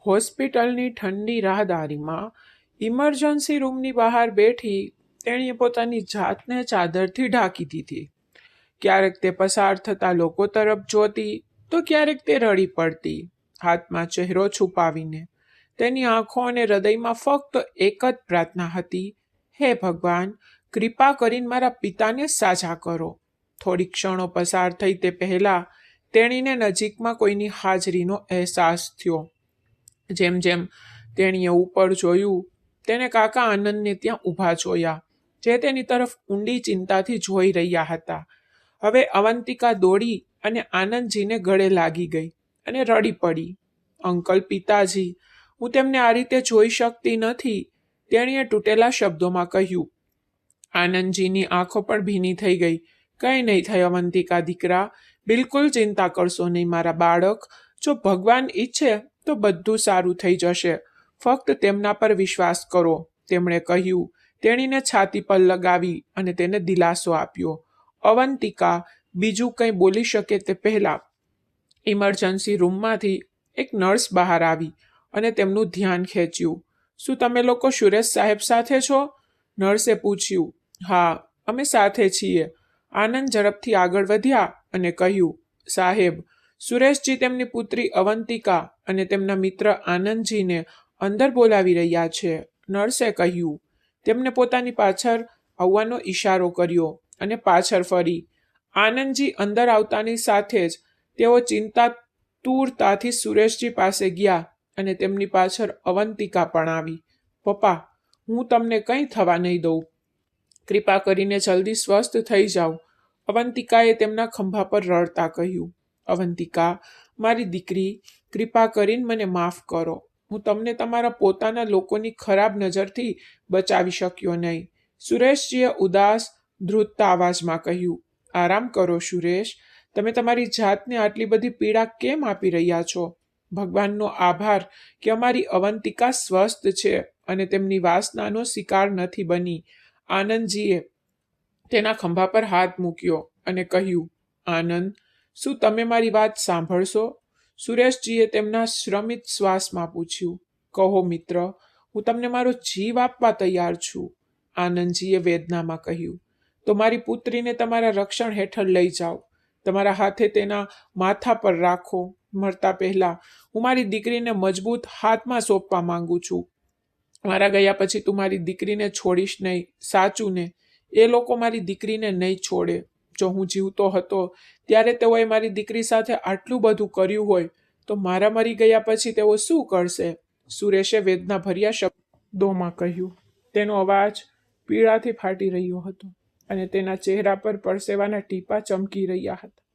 હોસ્પિટલની ઠંડી રાહદારીમાં ઇમરજન્સી રૂમની બહાર બેઠી તેણીએ પોતાની જાતને ચાદરથી ઢાંકી દીધી. ક્યારેક તે પસાર થતા લોકો તરફ જોતી તો ક્યારેક તે રડી પડતી, હાથમાં ચહેરો છુપાવીને. તેની આંખો અને હૃદયમાં ફક્ત એક જ પ્રાર્થના હતી, હે ભગવાન, કૃપા કરીને મારા પિતાને સાજા કરો. થોડી ક્ષણો પસાર થઈ તે પહેલા તેણીને નજીકમાં કોઈની હાજરીનો અહેસાસ થયો. જેમ જેમ તેણીએ ઉપર જોયું, તેને કાકા આનંદને ત્યાં ઊભા જોયા, જે તેની તરફ ઊંડી ચિંતાથી જોઈ રહ્યા હતા. હવે અવંતિકા દોડી અને આનંદજીને ગળે લાગી ગઈ અને રડી પડી. અંકલ, પિતાજી, હું તેમને આ રીતે જોઈ શકતી નથી, તેણીએ તૂટેલા શબ્દોમાં કહ્યું. આનંદજીની આંખો પણ ભીની થઈ ગઈ. કંઈ નહીં થાય અવંતિકા દીકરા, બિલકુલ ચિંતા કરશો નહીં મારા બાળક. જો ભગવાન ઈચ્છે તો બધું સારું થઈ જશે. ફક્ત તેમના પર વિશ્વાસ કરો, તેમણે કહ્યું. તેણીને છાતી પર લગાવી અને તેને દિલાસો આપ્યો. અવંતિકા બીજું કંઈ બોલી શકે તે પહેલા ઇમરજન્સી રૂમમાંથી એક નર્સ બહાર આવી અને તેમનું ધ્યાન ખેંચ્યું. શું તમે લોકો સુરેશ સાહેબ સાથે છો? નર્સે પૂછ્યું. હા, અમે સાથે છીએ. આનંદ ઝડપથી આગળ વધ્યા અને કહ્યું. સાહેબ, સુરેશજી તેમની પુત્રી અવંતિકા અને તેમના મિત્ર આનંદજીને અંદર બોલાવી રહ્યા છે, નર્સે કહ્યું. તેમને પોતાની પાછળ આવવાનો ઈશારો કર્યો અને પાછળ ફરી. આનંદજી અંદર આવતાની સાથે જ તેઓ ચિંતાતુરતાથી સુરેશજી પાસે ગયા અને તેમની પાછળ અવંતિકા પણ આવી. પપ્પા, હું તમને કંઈ થવા નહીં દઉં. કૃપા કરીને જલ્દી સ્વસ્થ થઈ જાઓ, અવંતિકાએ તેમના ખંભા પર રડતા કહ્યું. અવંતિકા, મારી દીકરી, કૃપા કરીને મને માફ કરો. હું તમને તમારા પોતાના લોકોની ખરાબ નજરથી બચાવી શક્યો નહીં. સુરેશજીએ ઉદાસ, ધ્રુજતા અવાજમાં કહ્યું. આરામ કરો સુરેશ, તમે તમારી જાતને આટલી બધી પીડા કેમ આપી રહ્યા છો? ભગવાનનો આભાર કે અમારી અવંતિકા સ્વસ્થ છે અને તેમની વાસનાનો શિકાર નથી બની. આનંદજીએ તેના ખંભા પર હાથ મૂક્યો અને કહ્યું. આનંદ, શું તમે મારી વાત સાંભળશો? સુરેશજીએ તેમના શ્રમિત શ્વાસમાં પૂછ્યું. કહો મિત્ર, હું તમને મારો જીવ આપવા તૈયાર છું, આનંદજીએ વેદનામાં કહ્યું. તો મારી પુત્રીને તમારા રક્ષણ હેઠળ લઈ જાઓ. તમારા હાથે તેના માથા પર રાખો. મરતા પહેલા હું મારી દીકરીને મજબૂત હાથમાં સોંપવા માંગુ છું. મારા ગયા પછી તું મારી દીકરીને છોડીશ નહીં, સાચું ને? એ લોકો મારી દીકરીને નહીં છોડે. જો હું જીવતો હતો ત્યારે તેઓએ મારી દીકરી સાથે આટલું બધું કર્યું હોય તો મારા મરી ગયા પછી તેઓ શું કરશે? સુરેશે વેદના ભર્યા શબ્દોમાં કહ્યું. તેનો અવાજ પીડાથી ફાટી રહ્યો હતો અને તેના ચહેરા પર પરસેવાના ટીપા ચમકી રહ્યા હતા.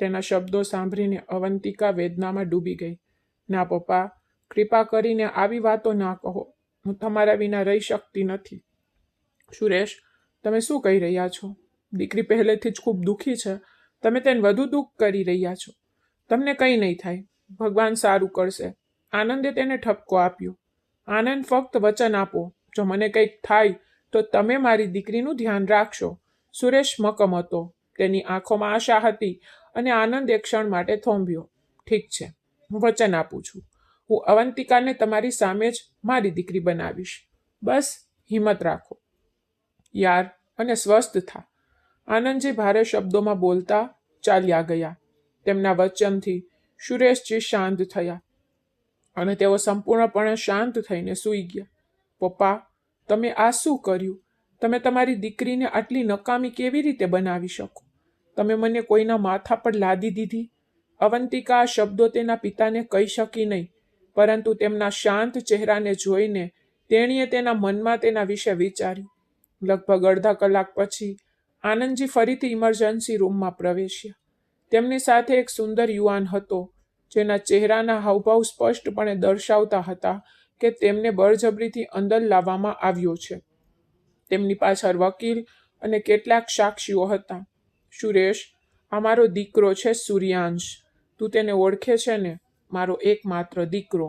તેના શબ્દો સાંભળીને અવંતિકા વેદનામાં ડૂબી ગઈ. ના પપ્પા, કૃપા કરીને આવી વાતો ના કહો. હું તમારા વિના રહી શકતી નથી. સુરેશ, તમે શું કહી રહ્યા છો? દીકરી પહેલેથી જ ખૂબ દુઃખી છે, તમે તેને વધુ દુઃખ કરી રહ્યા છો. તમને કંઈ નહીં થાય, ભગવાન સારું કરશે. આનંદે તેને ઠપકો આપ્યો. આનંદ, ફક્ત વચન આપો, જો મને કંઈક થાય તો તમે મારી દીકરીનું ધ્યાન રાખશો. સુરેશ મક્કમ હતો, તેની આંખોમાં આશા હતી અને આનંદ એક ક્ષણ માટે થોંભ્યો. ઠીક છે, હું વચન આપું છું. હું અવંતિકાને તમારી સામે જ મારી દીકરી બનાવીશ. બસ હિંમત રાખો યાર અને સ્વસ્થ થા. આનંદજી ભારે શબ્દોમાં બોલતા ચાલ્યા ગયા. તેમના વચનથી સુરેશજી શાંત થયા અને તેઓ સંપૂર્ણપણે શાંત થઈને સૂઈ ગયા. પપ્પા, તમે આ શું કર્યું? તમે તમારી દીકરીને આટલી નકામી કેવી રીતે બનાવી શકો? તમે મને કોઈના માથા પર લાદી દીધી. અવંતિકા આ શબ્દો તેના પિતાને કહી શકી નહીં, પરંતુ તેમના શાંત ચહેરાને જોઈને તેણીએ તેના મનમાં તેના વિશે વિચાર્યું. લગભગ અડધા કલાક પછી આનંદજી ફરીથી ઇમરજન્સી રૂમમાં પ્રવેશ્યા. તેમની સાથે એક સુંદર યુવાન હતો, જેના ચહેરાના હાવભાવ સ્પષ્ટપણે દર્શાવતા હતા કે તેમને બળજબરીથી અંદર લાવવામાં આવ્યો છે. તેમની પાછળ વકીલ અને કેટલાક સાક્ષીઓ હતા. સુરેશ, આ મારો દીકરો છે સૂર્યાંશ. તું તેને ઓળખે છે ને? મારો એકમાત્ર દીકરો.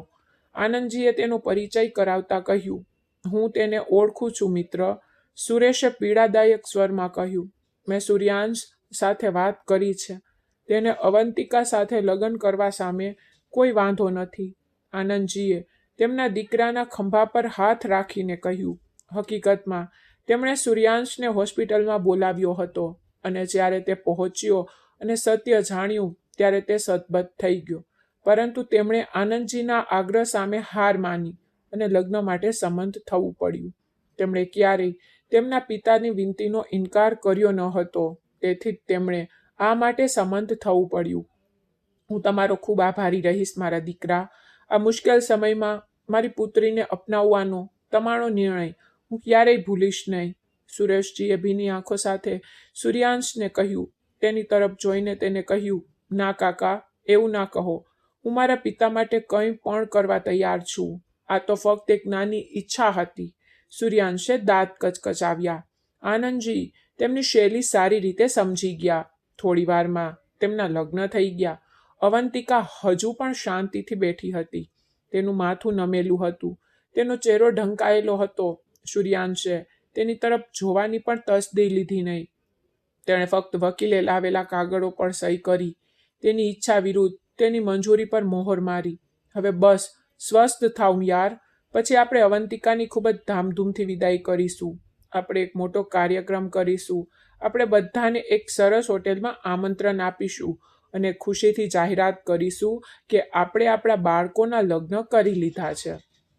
આનંદજીએ તેનો પરિચય કરાવતા કહ્યું. હું તેને ઓળખું છું મિત્ર, સુરેશે પીડાદાયક સ્વરમાં કહ્યું. મેં સૂર્યાંશ સાથે વાત કરી છે. તેને અવંતિકા સાથે લગ્ન કરવા સામે કોઈ વાંધો નથી. આનંદજીએ તેમના દીકરાના ખંભા પર હાથ રાખીને કહ્યું, હકીકતમાં તેમણે સૂર્યાંશને હોસ્પિટલમાં બોલાવ્યો હતો અને જ્યારે તે પહોંચ્યો અને સત્ય જાણ્યું ત્યારે તે સદબદ થઈ ગયો. પરંતુ તેમણે આનંદજીના આગ્રહ સામે હાર માની અને લગ્ન માટે સંમત થવું પડ્યું. તેમણે ક્યારેય તેમના પિતાની વિનંતીનો ઇનકાર કર્યો ન હતો, તેથી જ તેમણે આ માટે સંમત થવું પડ્યું. હું તમારો ખૂબ આભારી રહીશ મારા દીકરા. આ મુશ્કેલ સમયમાં મારી પુત્રીને અપનાવવાનો તમારો નિર્ણય હું ક્યારેય ભૂલીશ નહીં. સુરેશજીએ ભીની આંખો સાથે સૂર્યાંશને કહ્યું. તેની તરફ જોઈને તેને કહ્યું, ના કાકા, એવું ના કહો. હું મારા પિતા માટે કંઈ પણ કરવા તૈયાર છું. આ તો ફક્ત એક નાની ઈચ્છા હતી. સૂર્યાંશે દાંત કચકચાવ્યા. આનંદજી તેમની શૈલી સારી રીતે સમજી ગયા. થોડી વારમાં તેમના લગ્ન થઈ ગયા. અવંતિકા હજુ પણ શાંતિથી બેઠી હતી. તેનું માથું નમેલું હતું. તેનો ચહેરો ઢંકાયેલો હતો. સૂર્યાંશે તેની તરફ જોવાની પણ તસદી લીધી નહીં. તેણે ફક્ત વકીલે લાવેલા કાગળો પર સહી કરી. તેની ઈચ્છા વિરુદ્ધ તેની મંજૂરી પર મોહર મારી. હવે બસ સ્વસ્થ થાવ યાર. પછી આપણે અવંતિકાની ખૂબ જ ધામધૂમથી વિદાય કરીશું. આપણે એક મોટો કાર્યક્રમ કરીશું. આપણે બધાને એક સરસ હોટેલમાં આમંત્રણ આપીશું અને ખુશીથી જાહેરાત કરીશું કે આપણે આપણા બાળકોના લગ્ન કરી લીધા છે.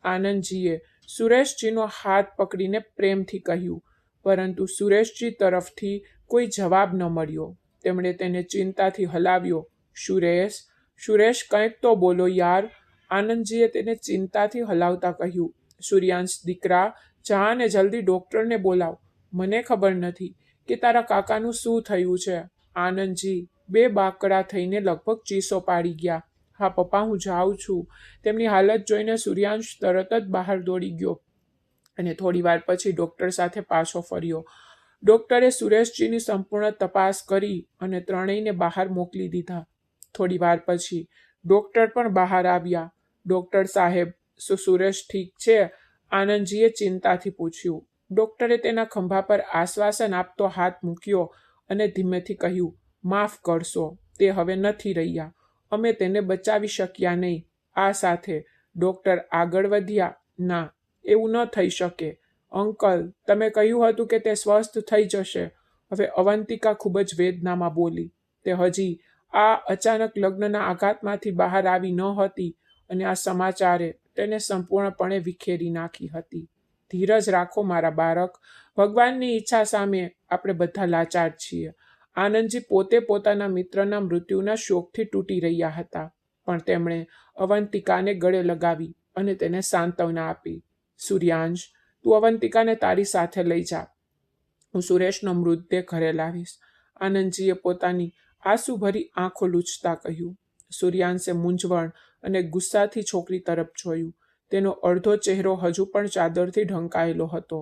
આનંદજીએ સુરેશજીનો હાથ પકડીને પ્રેમથી કહ્યું, પરંતુ સુરેશજી તરફથી કોઈ જવાબ ન મળ્યો. તેમણે તેને ચિંતાથી હલાવ્યો. સુરેશ, સુરેશ, કંઈક તો બોલો યાર. આનંદજીએ તેને ચિંતાથી હલાવતા કહ્યું, સૂર્યાંશ દીકરા, જા ને જલ્દી ડૉક્ટરને બોલાવ. મને ખબર નથી કે તારા કાકાનું શું થયું છે. આનંદજી બે બાકડા થઈને લગભગ ચીસો પાડી ગયા. હા પપ્પા, હું જાઉં છું. તેમની હાલત જોઈને સૂર્યાંશ તરત જ બહાર દોડી ગયો અને થોડી વાર પછી ડૉક્ટર સાથે પાછો ફર્યો. ડૉક્ટરે સુરેશજીની સંપૂર્ણ તપાસ કરી અને ત્રણેયને બહાર મોકલી દીધા. થોડી વાર પછી ડૉક્ટર પણ બહાર આવ્યા. ડૉક્ટર સાહેબ, શું સુરેશ ઠીક છે? આનંદજીએ ચિંતાથી પૂછ્યું. ડૉક્ટરે તેના ખંભા પર આશ્વાસન આપતો હાથ મૂક્યો અને ધીમેથી કહ્યું, માફ કરશો, તે હવે નથી રહ્યા. અમે તેને બચાવી શક્યા નહીં. આ સાથે ડૉક્ટર આગળ વધ્યા. ના, એવું ન થઈ શકે. અંકલ, તમે કહ્યું હતું કે તે સ્વસ્થ થઈ જશે. હવે અવંતિકા ખૂબ જ વેદનામાં બોલી. તે હજી આ અચાનક લગ્નના આઘાતમાંથી બહાર આવી ન હતી અને આ સમાચારે તેને સંપૂર્ણપણે વિખેરી નાખી હતી. ધીરજ રાખો મારા બાળક. ભગવાનની ઈચ્છા સામે આપણે બધા લાચાર છીએ. આનંદજી પોતે પોતાના મિત્રના મૃત્યુના શોકથી તૂટી રહ્યા હતા, પણ તેમણે અવંતિકાને ગળે લગાવી અને તેને સાંત્વના આપી. સૂર્યાંશ, તું અવંતિકાને તારી સાથે લઈ જા. હું સુરેશનો મૃતદેહ ઘરે લાવીશ. આનંદજીએ પોતાની આંસુભરી આંખો લૂછતા કહ્યું. સૂર્યાંશે મૂંઝવણ અને ગુસ્સાથી છોકરી તરફ જોયું. તેનો અડધો ચહેરો હજુ પણ ચાદરથી ઢંકાયેલો હતો.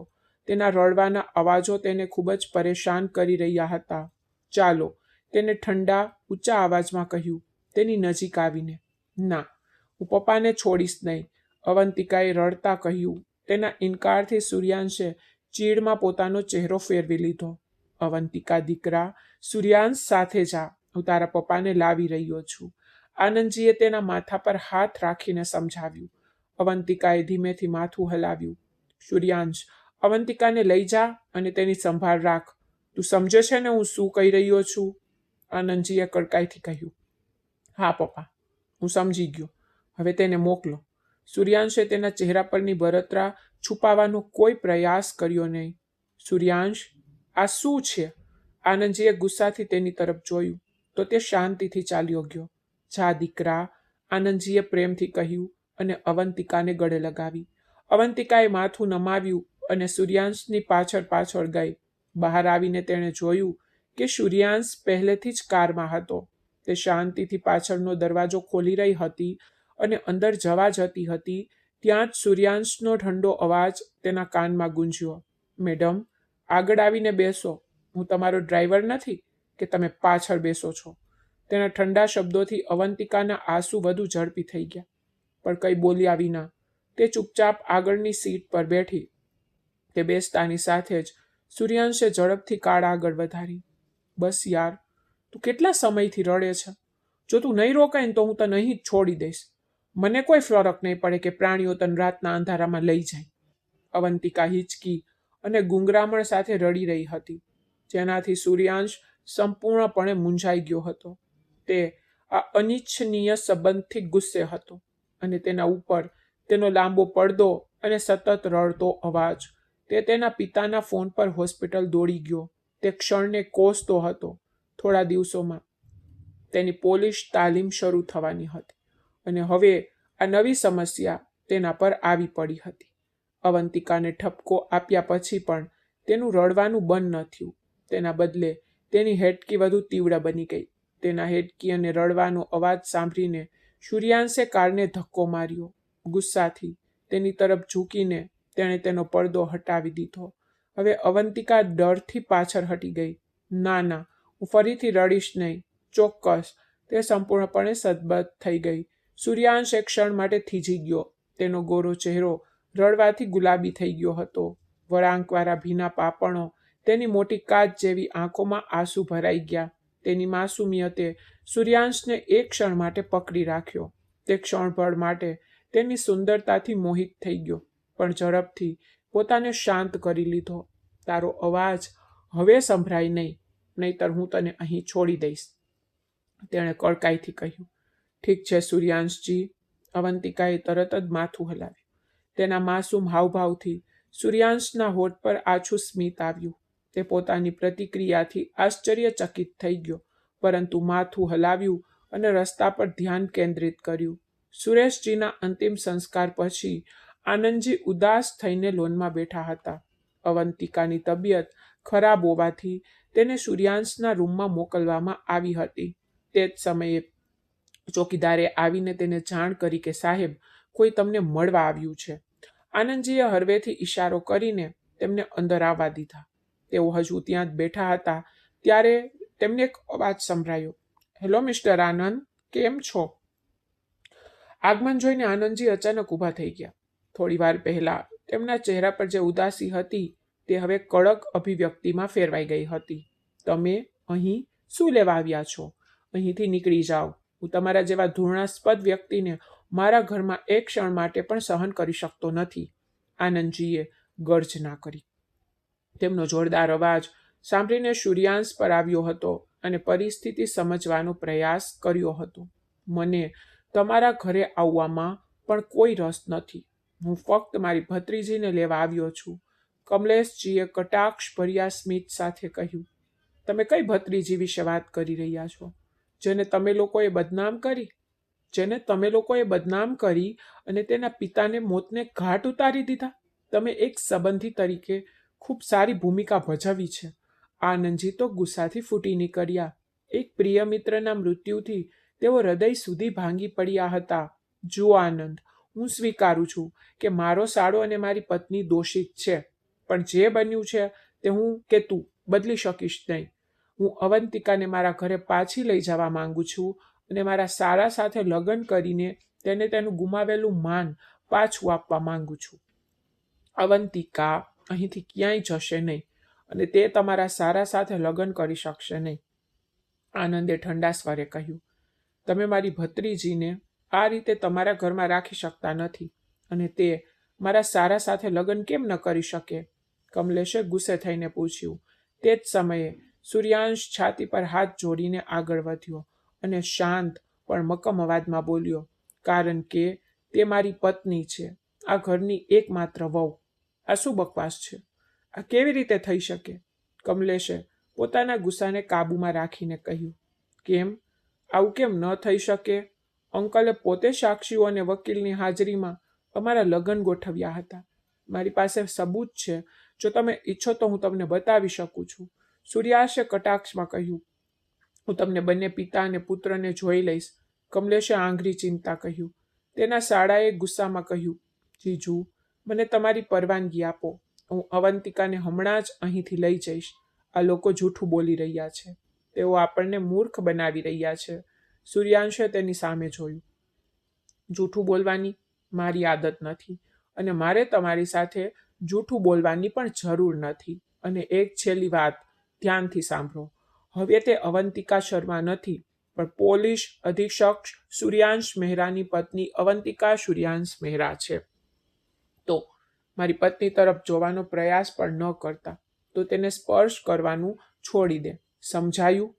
તેના રડવાના અવાજો તેને ખૂબ જ પરેશાન કરી રહ્યા હતા. ચાલો, તેને ઠંડા ઊંચા અવાજમાં કહ્યું, તેની નજીક આવીને. ના, હું પપ્પાને છોડીશ નહીં, અવંતિકાએ રડતા કહ્યું. તેના ઇનકારથી સૂર્યાંશે ચીડમાં પોતાનો ચહેરો ફેરવી લીધો. અવંતિકા દીકરા, સૂર્યાંશ સાથે જા. હું તારા પપ્પાને લાવી રહ્યો છું. આનંદજીએ તેના માથા પર હાથ રાખીને સમજાવ્યું. અવંતિકાએ ધીમેથી માથું હલાવ્યું. સૂર્યાંશ, અવંતિકાને લઈ જા અને તેની સંભાળ રાખ. તું સમજે છે ને હું શું કહી રહ્યો છું? આનંદજીએ કડકાઈથી કહ્યું. હા પપ્પા, હું સમજી ગયો. હવે તેને મોકલો. સૂર્યાંશે તેના ચહેરા પરની બળતરા છુપાવવાનો કોઈ પ્રયાસ કર્યો નહીં. સૂર્યાંશ, આ શું છે? આનંદજીએ ગુસ્સાથી તેની તરફ જોયું તો તે શાંતિથી ચાલ્યો ગયો. જા દીકરા, આનંદજીએ પ્રેમથી કહ્યું અને અવંતિકાને ગળે લગાવી. અવંતિકાએ માથું નમાવ્યું અને સૂર્યાંશની પાછળ પાછળ ગઈ. બહાર આવીને તેણે જોયું કે સૂર્યાંશ પહેલેથી જ કારમાં હતો. તે શાંતિથી પાછળનો દરવાજો ખોલી રહી હતી અને અંદર જવા જતી હતી ત્યાં જ સૂર્યાંશનો ઠંડો અવાજ તેના કાનમાં ગુંજ્યો. મેડમ, આગળ આવીને બેસો. હું તમારો ડ્રાઈવર નથી કે તમે પાછળ બેસો છો. તેના ઠંડા શબ્દોથી અવંતિકાના આંસુ વધુ ઝડપી થઈ ગયા, પણ કંઈ બોલ્યા વિના તે ચૂપચાપ આગળની સીટ પર બેઠી. તે બેસતાની સાથે જ સૂર્યાંશે ઝડપથી કાર આગળ વધારી. બસ યાર, તું કેટલા સમયથી રડે છે? જો તું નહીં રોકાય ને તો હું તને અહીં જ છોડી દઈશ. મને કોઈ ફરક નહીં પડે કે પ્રાણીઓ તને રાતના અંધારામાં લઈ જાય. અવંતિકા હિચકી અને ગુંગરામણ સાથે રડી રહી હતી, જેનાથી સૂર્યાંશ સંપૂર્ણપણે મૂંઝાઈ ગયો હતો. તે આ અનિચ્છનીય સંબંધથી ગુસ્સે હતો અને તેના ઉપર તેનો લાંબો પડદો અને સતત રડતો અવાજ. તે તેના પિતાના ફોન પર હોસ્પિટલ દોડી ગયો. તે ક્ષણને કોસતો હતો. થોડા દિવસોમાં તેની પોલીસ તાલીમ શરૂ થવાની હતી અને હવે આ નવી સમસ્યા તેના પર આવી પડી હતી. અવંતિકાને ઠપકો આપ્યા પછી પણ તેનું રડવાનું બંધ ન થયું. તેના બદલે તેની હેડકી વધુ તીવ્ર બની ગઈ. તેના હેડકી અને રડવાનો અવાજ સાંભળીને સૂર્યાંશે કારને ધક્કો માર્યો. ગુસ્સાથી તેની તરફ ઝૂકીને તેણે તેનો પડદો હટાવી દીધો. હવે અવંતિકા ડરથી પાછળ હટી ગઈ. ના ના, હું ફરીથી રડીશ નહીં. ચોક્કસ. તે સંપૂર્ણપણે સદબદ્ધ થઈ ગઈ. સૂર્યાંશ એક ક્ષણ માટે થીજી ગયો. તેનો ગોરો ચહેરો રડવાથી ગુલાબી થઈ ગયો હતો. વળાંકવાળા ભીના પાપણો, તેની મોટી કાચ જેવી આંખોમાં આંસુ ભરાઈ ગયા. તેની માસુમિયતે સૂર્યાંશને એક ક્ષણ માટે પકડી રાખ્યો. તે ક્ષણભર માટે તેની સુંદરતાથી મોહિત થઈ ગયો, પણ ઝડપથી પોતાને શાંત કરી લીધો. તારો અવાજ હવે સંભળાય નહીં, નહીતર હું તને અહીં છોડી દઈશ, તેણે કડકાઈથી કહ્યું. ઠીક છે સૂર્યાંશજી. અવંતિકાએ તરત જ માથું હલાવ્યું. તેના માસૂમ હાવભાવથી સૂર્યાંશના હોઠ પર આછું સ્મિત આવ્યું. તે પોતાની પ્રતિક્રિયાથી આશ્ચર્યચકિત થઈ ગયો, પરંતુ માથું હલાવ્યું અને રસ્તા પર ધ્યાન કેન્દ્રિત કર્યું. સુરેશજીના અંતિમ સંસ્કાર પછી આનંદજી ઉદાસ થઈને લોનમાં બેઠા હતા. અવંતિકાની તબિયત ખરાબ હોવાથી તેને સૂર્યાંશના રૂમમાં મોકલવામાં આવી હતી. તે જ સમયે ચોકીદારે આવીને તેને જાણ કરી કે સાહેબ, કોઈ તમને મળવા આવ્યું છે. આનંદજીએ હળવેથી ઈશારો કરીને તેમને અંદર આવવા દીધા. તેઓ હજુ ત્યાં જ બેઠા હતા ત્યારે તેમને એક અવાજ સંભળાયો. હેલો મિસ્ટર આનંદ, કેમ છો? આગમન જોઈને આનંદજી અચાનક ઊભા થઈ ગયા. થોડી વાર પહેલા તેમના ચહેરા પર જે ઉદાસી હતી તે હવે કડક અભિવ્યક્તિમાં ફેરવાઈ ગઈ હતી. તમે અહીં શું લેવા આવ્યા છો? અહીંથી નીકળી જાઓ. હું તમારા જેવા ધૂર્ણાસ્પદ વ્યક્તિને મારા ઘરમાં એક ક્ષણ માટે પણ સહન કરી શકતો નથી. આનંદજીએ ગર્જના કરી. તેમનો જોરદાર અવાજ સાંભળીને સૂર્યાંશ પર આવ્યો હતો અને પરિસ્થિતિ સમજવાનો પ્રયાસ કર્યો હતો. મને તમારા ઘરે આવવામાં પણ કોઈ રસ નથી. હું ફક્ત મારી ભત્રીજીને લેવા આવ્યો છું, કમલેશજીએ કટાક્ષભર્યા સ્મિત સાથે કહ્યું. તમે કઈ ભત્રીજી વિશે વાત કરી રહ્યા છો? જેને તમે લોકોએ બદનામ કરી? જેને તમે લોકોએ બદનામ કરી અને તેના પિતાને મોતને ઘાટ ઉતારી દીધા? તમે એક સંબંધી તરીકે ખૂબ સારી ભૂમિકા ભજવી છે. આનંદજી તો ગુસ્સાથી ફૂટી નીકળ્યા. એક પ્રિય મિત્રના મૃત્યુથી તેઓ હૃદય સુધી ભાંગી પડ્યા હતા. જુઓ આનંદ, હું સ્વીકારું છું કે મારો સાળો અને મારી પત્ની દોષિત છે, પણ જે બન્યું છે તે હું કે તું બદલી શકીશ નહીં. હું અવંતિકાને મારા ઘરે પાછી લઈ જવા માંગુ છું અને મારા સાળા સાથે લગ્ન કરીને તેને તેનું ગુમાવેલું માન પાછું આપવા માંગુ છું. અવંતિકા અહીંથી ક્યાંય જશે નહીં અને તે તમારા સાળા સાથે લગ્ન કરી શકશે નહીં. આનંદે ઠંડા સ્વરે કહ્યું. તમે મારી ભત્રીજીને આ રીતે તમારા ઘરમાં રાખી શકતા નથી અને તે મારા સાળા સાથે લગ્ન કેમ ન કરી શકે? કમલેશે ગુસ્સે થઈને પૂછ્યું. તે જ સમયે સૂર્યાંશ છાતી પર હાથ જોડીને આગળ વધ્યો અને શાંત પણ મક્કમ અવાજમાં બોલ્યો. કારણ કે તે મારી પત્ની છે, આ ઘરની એકમાત્ર વહુ. આ શું બકવાસ છે? આ કેવી રીતે થઈ શકે? કમલેશે પોતાના ગુસ્સાને કાબૂમાં રાખીને કહ્યું. કેમ? આવું કેમ ન થઈ શકે? અંકલે પોતે સાક્ષીઓ અને વકીલની હાજરીમાં અમારા લગ્ન ગોઠવ્યા હતા. મારી પાસે સબૂત છે. જો તમે ઈચ્છો તો હું તમને બતાવી શકું છું. સૂર્યાંશે કટાક્ષમાં કહ્યું. હું તમને બંને પિતા અને પુત્રને જોઈ લઈશ. કમલેશે આંગળી ચીંધતા કહ્યું. તેના સાળાએ ગુસ્સામાં કહ્યું. જીજુ, મને તમારી પરવાનગી આપો. હું અવંતિકાને હમણાં જ અહીંથી લઈ જઈશ. આ લોકો જૂઠું બોલી રહ્યા છે. તેઓ આપણને મૂર્ખ બનાવી રહ્યા છે. સૂર્યાંશે તેની સામે જોયું. જૂઠું બોલવાની મારી આદત નથી અને મારે તમારી સાથે જૂઠું બોલવાની પણ જરૂર નથી. અને એક છેલ્લી વાત ધ્યાનથી સાંભળો. હવે તે અવંતિકા શર્મા નથી, પણ પોલીસ અધિક્ષક સૂર્યાંશ મહેરાની પત્ની અવંતિકા સૂર્યાંશ મહેરા છે. તો મારી પત્ની તરફ જોવાનો પ્રયાસ પણ ન કરતા, તો તેને સ્પર્શ કરવાનું છોડી દે. સમજાયું?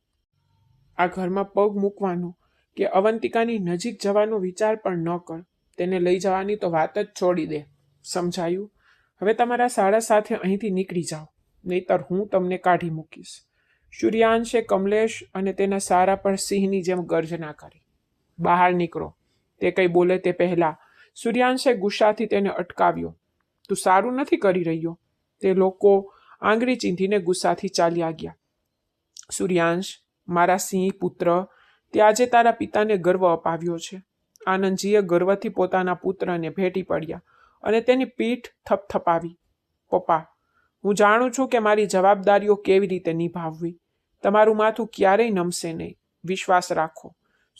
આ ઘરમાં પગ મૂકવાનો કે અવંતિકાની નજીક જવાનો વિચાર પણ ન કર. તેને લઈ જવાની તો વાત જ છોડી દે. સમજાયું? હવે તમારા સાળા સાથે અહીંથી નીકળી જાઓ, નહીતર હું તમને કાઢી મૂકીશ. સૂર્યાંશે કમલેશ અને તેના સારા પર સિંહની જેમ ગર્જના કરી. બહાર નીકળો. તે કંઈ બોલે તે પહેલા સૂર્યાંશે ગુસ્સાથી તેને અટકાવ્યો. તું સારું નથી કરી રહ્યો. તે લોકો આંગળી ચીંધીને ગુસ્સાથી ચાલ્યા ગયા. સૂર્યાંશ, મારા સિંહ પુત્ર, તે આજે તારા પિતાને ગર્વ અપાવ્યો છે. આનંદજીએ ગર્વથી પોતાના પુત્રને ભેટી પડ્યા અને તેની પીઠ થપથપાવી. પપ્પા, હું જાણું છું કે મારી જવાબદારીઓ કેવી રીતે નિભાવવી. તમારું માથું ક્યારેય નમશે નહીં. વિશ્વાસ રાખો.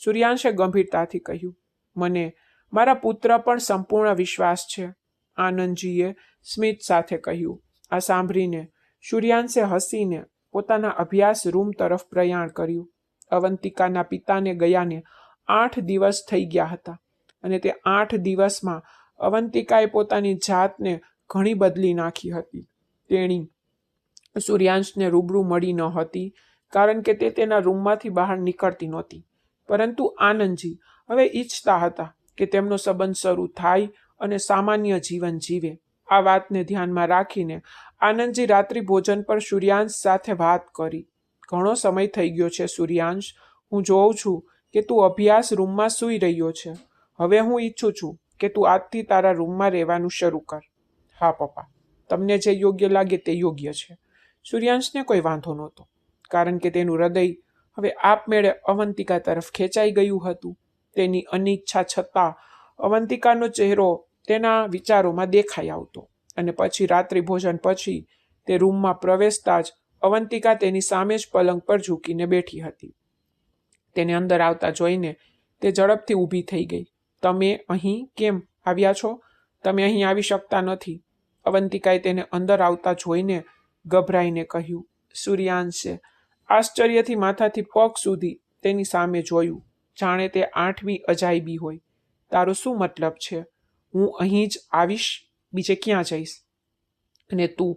સૂર્યાંશે ગંભીરતાથી કહ્યું. મને મારા પુત્ર પણ સંપૂર્ણ વિશ્વાસ છે, આનંદજીએ સ્મિત સાથે કહ્યું. આ સાંભળીને સૂર્યાંશે હસીને પોતાના અભ્યાસ રૂમ તરફ પ્રયાણ કર્યું. અવંતિકાના પિતાને ગયાને 8 દિવસ થઈ ગયા હતા અને તે 8 દિવસમાં અવંતિકાએ પોતાની જાતને ઘણી બદલી નાખી હતી. તેણી સૂર્યાંશને રૂબરૂ મળી ન હતી કારણ કે તે તેના રૂમમાંથી બહાર નીકળતી નહોતી, પરંતુ આનંદજી હવે ઈચ્છતા હતા કે તેમનો સંબંધ શરૂ થાય અને સામાન્ય જીવન જીવે. આ વાતને ધ્યાનમાં રાખીને આનંદજી રાત્રિ ભોજન પર સૂર્યાંશ સાથે વાત કરી. ઘણો સમય થઈ ગયો છે સૂર્યાંશ, હું જોઉં છું કે તું અભ્યાસ રૂમમાં સૂઈ રહ્યો છે. હવે હું ઈચ્છું છું કે તું આજથી તારા રૂમમાં રહેવાનું શરૂ કર. હા પપ્પા, તમને જે યોગ્ય લાગે તે યોગ્ય છે. સૂર્યાંશને કોઈ વાંધો નહોતો, કારણ કે તેનું હૃદય હવે આપમેળે અવંતિકા તરફ ખેંચાઈ ગયું હતું. તેની અનિચ્છા છતાં અવંતિકાનો ચહેરો તેના વિચારોમાં દેખાઈ આવતો અને પછી રાત્રિ ભોજન પછી તે રૂમમાં પ્રવેશતા જ અવંતિકા તેની સામે જ પલંગ પર ઝૂકીને બેઠી હતી. તેને અંદર આવતા જોઈને તે ઝડપથી ઊભી થઈ ગઈ. તમે અહીં કેમ આવ્યા છો? તમે અહીં આવી શકતા નથી. અવંતિકાએ તેને અંદર આવતા જોઈને ગભરાઈને કહ્યું. સૂર્યાંશે આશ્ચર્યથી માથાથી પગ સુધી તેની સામે જોયું, જાણે તે 8મી અજાયબી હોય. તારો શું મતલબ છે? હું અહીં જ આવીશ, બીજે ક્યાં જઈશ? અને તું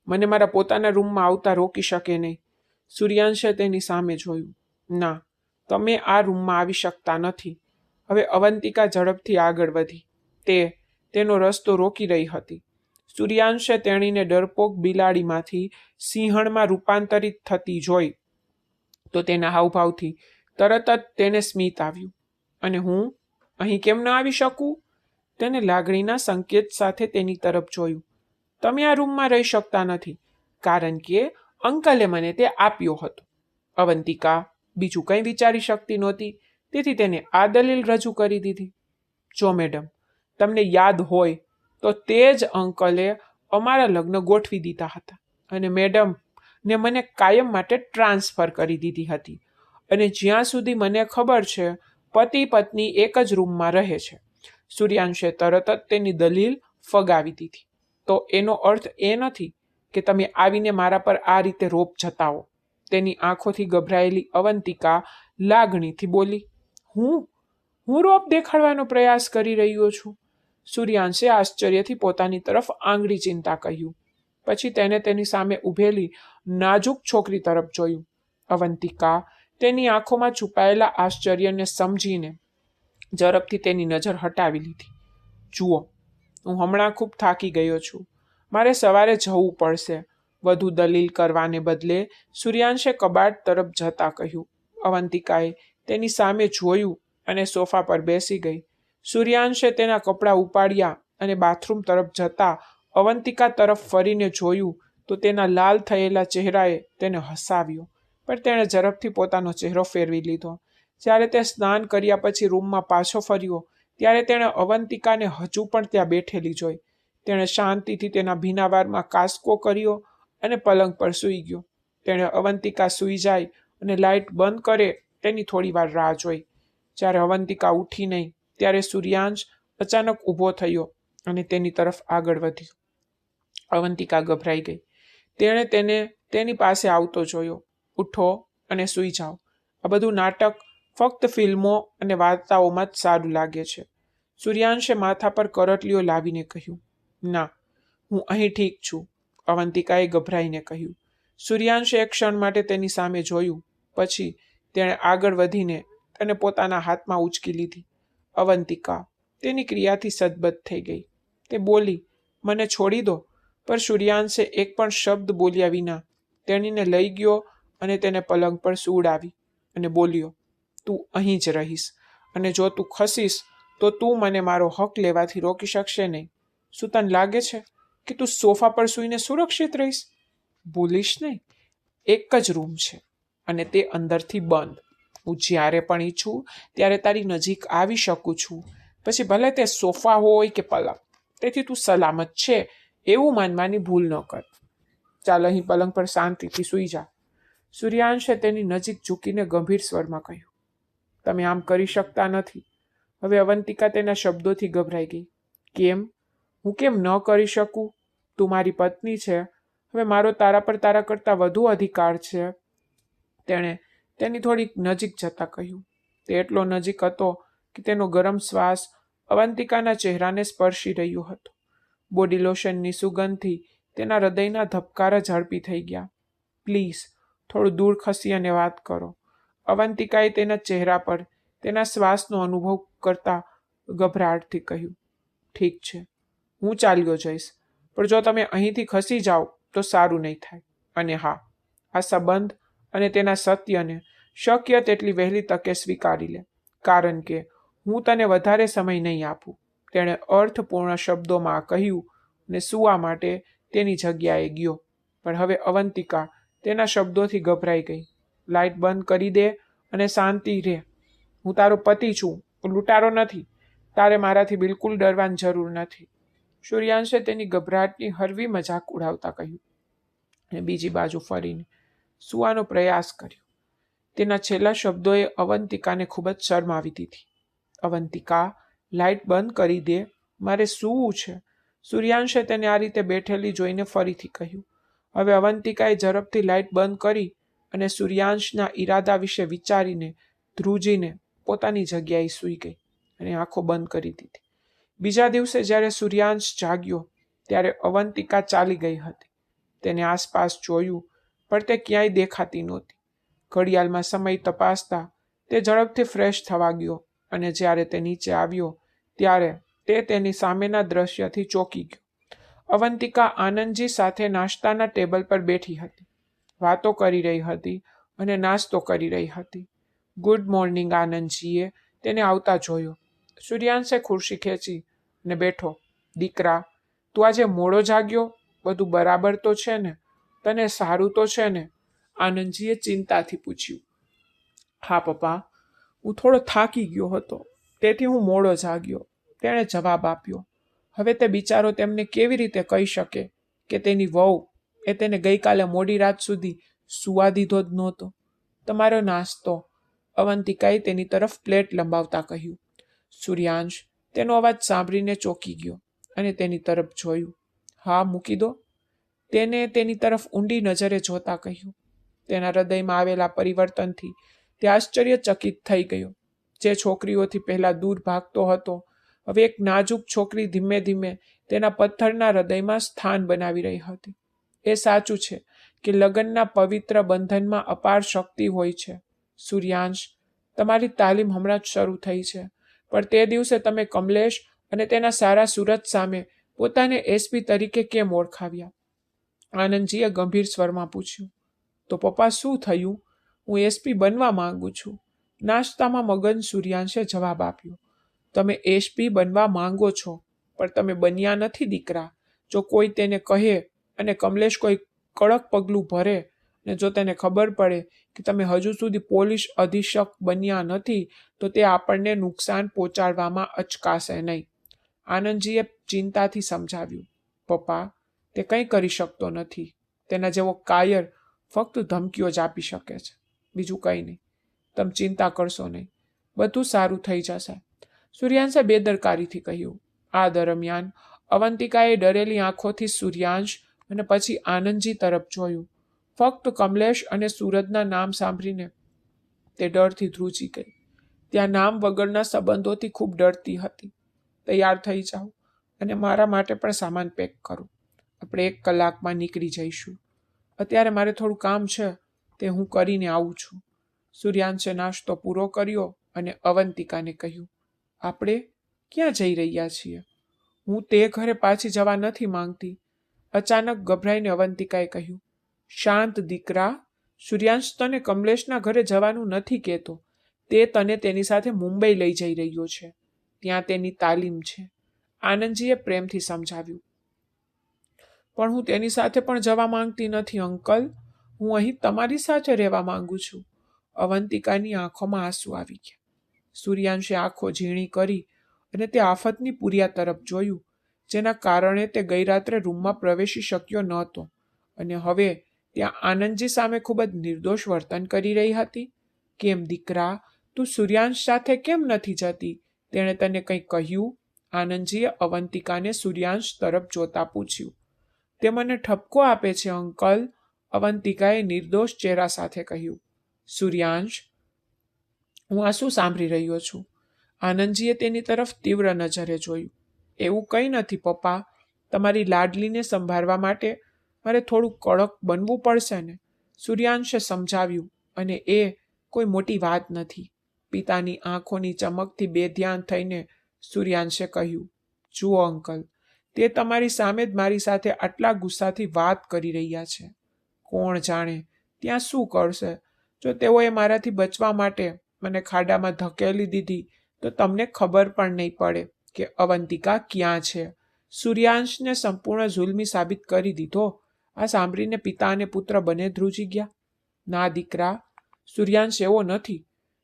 મને મારા પોતાના રૂમમાં આવતા રોકી શકે નહીં. સૂર્યાંશે તેની સામે જોયું. ના, તમે આ રૂમમાં આવી શકતા નથી. હવે અવંતિકા ઝડપથી આગળ વધી. તેનો રસ્તો રોકી રહી હતી. સૂર્યાંશે તેણીને ડરપોક બિલાડીમાંથી સિંહણમાં રૂપાંતરિત થતી જોઈ તો તેના હાવભાવથી તરત જ તેને સ્મિત આવ્યું. અને હું અહીં કેમ ન આવી શકું? તેને લાગણીના સંકેત સાથે તેની તરફ જોયું. તમે આ રૂમમાં રહી શકતા નથી કારણ કે અંકલે મને તે આપ્યો હતો. અવંતિકા બીજું કંઈ વિચારી શકતી નહોતી, તેથી તેને આ દલીલ રજૂ કરી દીધી. જો મેડમ, તમને યાદ હોય તો તે જ અંકલે અમારા લગ્ન ગોઠવી દીધા હતા અને મેડમ ને મને કાયમ માટે ટ્રાન્સફર કરી દીધી હતી. અને જ્યાં સુધી મને ખબર છે, પતિ પત્ની એક જ રૂમમાં રહે છે. સૂર્યાંશે તરત જ તેની દલીલ ફગાવી દીધી. તો એનો અર્થ એ નથી કે તમે આવીને મારા પર આ રીતે રોપ જતાવો. તેની આંખોથી ગભરાયેલી અવંતિકા લાગણીથી બોલી. હું રોપ દેખાડવાનો પ્રયાસ કરી રહ્યો છું? સૂર્યાંશે આશ્ચર્યથી પોતાની તરફ આંગળી ચીંધતા કહ્યું. પછી તેને તેની સામે ઊભેલી નાજુક છોકરી તરફ જોયું. અવંતિકા તેની આંખોમાં છુપાયેલા આશ્ચર્યને સમજીને ઝડપથી તેની નજર હટાવી લીધી. જુઓ, હું હમણાં ખૂબ થાકી ગયો છું. મારે સવારે જવું પડશે. વધુ દલીલ કરવાને બદલે સૂર્યાંશે કબાટ તરફ જતા કહ્યું. અવંતિકાએ તેની સામે જોયું અને સોફા પર બેસી ગઈ. સૂર્યાંશે તેના કપડાં ઉપાડ્યા અને બાથરૂમ તરફ જતા અવંતિકા તરફ ફરીને જોયું તો તેના લાલ થયેલા ચહેરાએ તેને હસાવ્યો, પણ તેણે ઝડપથી પોતાનો ચહેરો ફેરવી લીધો. જ્યારે તે સ્નાન કર્યા પછી રૂમમાં પાછો ફર્યો ત્યારે તેણે અવંતિકાને હજુ પણ ત્યાં બેઠેલી જોઈ. તેણે શાંતિથી તેના ભીના વારમાં કાસકો કર્યો અને પલંગ પર સૂઈ ગયો. તેણે અવંતિકા સૂઈ જાય અને લાઇટ બંધ કરે તેની થોડી વાર રાહ જોઈ. જ્યારે અવંતિકા ઉઠી નહીં ત્યારે સૂર્યાંશ અચાનક ઊભો થયો અને તેની તરફ આગળ વધ્યો. અવંતિકા ગભરાઈ ગઈ. તેણે તેને તેની પાસે આવતો જોયો. ઉઠો અને સૂઈ જાઓ. આ બધું નાટક ફક્ત ફિલ્મો અને વાર્તાઓમાં જ સારું લાગે છે. સૂર્યાંશે માથા પર કરટલીઓ લાવીને કહ્યું. ના, હું અહીં ઠીક છું, અવંતિકાએ ગભરાઈને કહ્યું. સૂર્યાંશે એક ક્ષણ માટે તેની સામે જોયું. પછી તેણે આગળ વધીને તેને પોતાના હાથમાં ઉંચકી લીધી. અવંતિકા તેની ક્રિયાથી સદબદ થઈ ગઈ. તે બોલી, મને છોડી દો. પર સૂર્યાંશે એક પણ શબ્દ બોલ્યા વિના તેણીને લઈ ગયો અને તેને પલંગ પર સૂડાવી અને બોલ્યો, તું અહીં જ રહીશ, અને જો તું ખસીશ તો તું મને મારો હક લેવાથી રોકી શકશે નહીં. શું તને લાગે છે કે તું સોફા પર સૂઈને સુરક્ષિત રહીશ? ભૂલીશ નહીં, એક જ રૂમ છે અને તે અંદરથી બંધ. હું જ્યારે પણ ઈચ્છું ત્યારે તારી નજીક આવી શકું છું, પછી ભલે તે સોફા હોય કે પલંગ. તેથી તું સલામત છે એવું માનવાની ભૂલ ન કર. ચાલ અહીં પલંગ પર શાંતિથી સૂઈ જા. સૂર્યાંશે તેની નજીક ઝૂકીને ગંભીર સ્વરમાં કહ્યું. તમે આમ કરી શકતા નથી. હવે અવંતિકા તેના શબ્દોથી ગભરાઈ ગઈ. કેમ? હું કેમ ન કરી શકું? તું મારી પત્ની છે. હવે મારો તારા પર તારા કરતાં વધુ અધિકાર છે. તેણે તેની થોડી નજીક જતા કહ્યું. તે એટલો નજીક હતો કે તેનો ગરમ શ્વાસ અવંતિકાના ચહેરાને સ્પર્શી રહ્યો હતો. બોડી લોશનની સુગંધથી તેના હૃદયના ધબકારા ઝડપી થઈ ગયા. પ્લીઝ થોડું દૂર ખસી અને વાત કરો. અવંતિકાએ તેના ચહેરા પર તેના શ્વાસનો અનુભવ કરતા ગભરાટથી કહ્યું. ઠીક છે, હું ચાલ્યો જઈશ, પણ જો તમે અહીંથી ખસી જાઓ તો સારું નહીં થાય. અને હા, આ સંબંધ અને તેના સત્યને શક્ય તેટલી વહેલી તકે સ્વીકારી લે, કારણ કે હું તને વધારે સમય નહીં આપું. તેણે અર્થપૂર્ણ શબ્દોમાં કહ્યું અને સૂવા માટે તેની જગ્યાએ ગયો. પણ હવે અવંતિકા તેના શબ્દોથી ગભરાઈ ગઈ. લાઇટ બંધ કરી દે અને શાંતિ રહે. હું તારો પતિ છું, હું લૂંટારો નથી. તારે મારાથી બિલકુલ ડરવાની જરૂર નથી. સૂર્યાંશે તેની ગભરાટની હળવી મજાક ઉડાવતા કહ્યું અને બીજી બાજુ ફરીને સૂવાનો પ્રયાસ કર્યો. તેના છેલ્લા શબ્દોએ અવંતિકાને ખૂબ જ શરમાવી દીધી. અવંતિકા, લાઇટ બંધ કરી દે, મારે સૂવું છે. સૂર્યાંશે તેને આ રીતે બેઠેલી જોઈને ફરીથી કહ્યું. હવે અવંતિકાએ ઝડપથી લાઇટ બંધ કરી અને સૂર્યાંશના ઈરાદા વિશે વિચારીને ધ્રુજીને પોતાની જગ્યાએ સૂઈ ગઈ અને આંખો બંધ કરી દીધી. બીજા દિવસે જ્યારે સૂર્યાંશ જાગ્યો ત્યારે અવંતિકા ચાલી ગઈ હતી. તેને આસપાસ જોયું, પણ તે ક્યાંય દેખાતી નહોતી. ઘડિયાળમાં સમય તપાસતા તે ઝડપથી ફ્રેશ થવા ગયો અને જ્યારે તે નીચે આવ્યો ત્યારે તે તેની સામેના દ્રશ્યથી ચોંકી ગયો. અવંતિકા આનંદજી સાથે નાસ્તાના ટેબલ પર બેઠી હતી, વાતો કરી રહી હતી અને નાસ્તો કરી રહી હતી. ગુડ મોર્નિંગ, આનંદજીએ તેને આવતા જોયો. સૂર્યાંશે ખુરશી ખેંચી ને બેઠો. દીકરા, તું આજે મોડો જાગ્યો? બધું બરાબર તો છે ને? તને સારું તો છે ને? આનંદજીએ ચિંતાથી પૂછ્યું. હા પપ્પા, હું થોડો થાકી ગયો હતો, તેથી હું મોડો જાગ્યો, તેણે જવાબ આપ્યો. હવે તે બિચારો તેમને કેવી રીતે કહી શકે કે તેની વહુ એ તેને ગઈકાલે મોડી રાત સુધી સૂવા દીધો જ નહોતો. તમારો નાસ્તો, અવંતિકાએ તેની તરફ પ્લેટ લંબાવતા કહ્યું. સૂર્યાંશ તેનો અવાજ સાંભળીને ચોંકી ગયો અને તેની તરફ જોયું. હા, મૂકી દો, તેને તેની તરફ ઊંડી નજરે જોતા કહ્યું. તેના હૃદયમાં આવેલા પરિવર્તનથી તે આશ્ચર્યચકિત થઈ ગયો. જે છોકરીઓથી પહેલા દૂર ભાગતો હતો, હવે એક નાજુક છોકરી ધીમે ધીમે તેના પથ્થરના હૃદયમાં સ્થાન બનાવી રહી હતી. એ સાચું છે કે લગ્નના પવિત્ર બંધનમાં અપાર શક્તિ હોય છે. સૂર્યાંશ, તમારી તાલીમ હમણાં જ શરૂ થઈ છે, પણ તે દિવસે તમે કમલેશ અને તેના સારા સુરત સામે પોતાને એસપી તરીકે કેમ ઓળખાવ્યા? આનંદજીએ ગંભીર સ્વરમાં પૂછ્યું. તો પપ્પા, શું થયું? હું એસપી બનવા માંગુ છું. નાસ્તામાં મગન સૂર્યાંશે જવાબ આપ્યો. તમે એસપી બનવા માંગો છો, પણ તમે બન્યા નથી દીકરા. જો કોઈ તેને કહે અને કમલેશ કોઈ કડક પગલું ભરે અને જો તેને ખબર પડે કે તમે હજુ સુધી પોલીસ અધિક્ષક બન્યા નથી તો તે આપણને નુકસાન પહોંચાડવામાં અચકાશે નહીં. આનંદજીએ ચિંતાથી સમજાવ્યું. પપ્પા, તે કંઈ કરી શકતો નથી. તેના જેવો કાયર ફક્ત ધમકીઓ જ આપી શકે છે, બીજું કંઈ નહીં. તમે ચિંતા કરશો નહીં, બધું સારું થઈ જશે, સૂર્યાંશે બેદરકારીથી કહ્યું. આ દરમિયાન અવંતિકાએ ડરેલી આંખોથી સૂર્યાંશ અને પછી આનંદજી તરફ જોયું. ફક્ત કમલેશ અને સુરજના નામ સાંભળીને તે ડરથી ધ્રુજી ગઈ. ત્યાં નામ વગરના સંબંધોથી ખૂબ ડરતી હતી. તૈયાર થઈ જાઓ અને મારા માટે પણ સામાન પેક કરો. આપણે 1 કલાકમાં નીકળી જઈશું. અત્યારે મારે થોડું કામ છે, તે હું કરીને આવું છું. સૂર્યાંશે નાસ્તો પૂરો કર્યો અને અવંતિકાને કહ્યું, આપણે ક્યાં જઈ રહ્યા છીએ? હું તે ઘરે પાછી જવા નથી માંગતી. અચાનક ગભરાઈને અવંતિકાએ કહ્યું, શાંત દીકરા, સૂર્યાંશ તને કમલેશના ઘરે જવાનું નથી કહેતો. તે તને તેની સાથે મુંબઈ લઈ જઈ રહ્યો છે. ત્યાં તેની તાલીમ છે. આનંદજીએ પ્રેમથી સમજાવ્યું. પણ હું તેની સાથે પણ જવા માંગતી નથી અંકલ. હું અહીં તમારી સાથે રહેવા માંગુ છું. અવંતિકાની આંખોમાં આંસુ આવી ગયા. સૂર્યાંશે આંખો ઝીણી કરી અને તે આફતની પુરિયા તરફ જોયું, જેના કારણે તે ગઈ રાત્રે રૂમમાં પ્રવેશી શક્યો નહોતો અને હવે ત્યાં આનંદજી સામે ખૂબ જ નિર્દોષ વર્તન કરી રહી હતી. કેમ દીકરા, તું સૂર્યાંશ સાથે કેમ નથી જતી? તેણે તને કંઈ કહ્યું? આનંદજીએ અવંતિકાને સૂર્યાંશ તરફ જોતા પૂછ્યું. તે મને ઠપકો આપે છે અંકલ, અવંતિકાએ નિર્દોષ ચહેરા સાથે કહ્યું. સૂર્યાંશ, હું આ શું સાંભળી રહ્યો છું? આનંદજીએ તેની તરફ તીવ્ર નજરે જોયું. એવું કંઈ નથી પપ્પા, તમારી લાડલીને સંભાળવા માટે મારે થોડું કડક બનવું પડશે ને, સૂર્યાંશે સમજાવ્યું. અને એ કોઈ મોટી વાત નથી. પિતાની આંખોની ચમકથી બેધ્યાન થઈને સૂર્યાંશે કહ્યું, જુઓ અંકલ, તે તમારી સામે જ મારી સાથે આટલા ગુસ્સાથી વાત કરી રહ્યા છે. કોણ જાણે ત્યાં શું કરશે? જો તેઓએ મારાથી બચવા માટે મને ખાડામાં ધકેલી દીધી તો તમને ખબર પણ નહીં પડે કે અવંતિકા ક્યાં છે. સૂર્યાંશને સંપૂર્ણ જુલ્મી સાબિત કરી દીધો. આ સાંભળીને પિતા અને પુત્ર બંને ધ્રુજી ગયા. ના દીકરા, સૂર્યાંશ એવો નથી.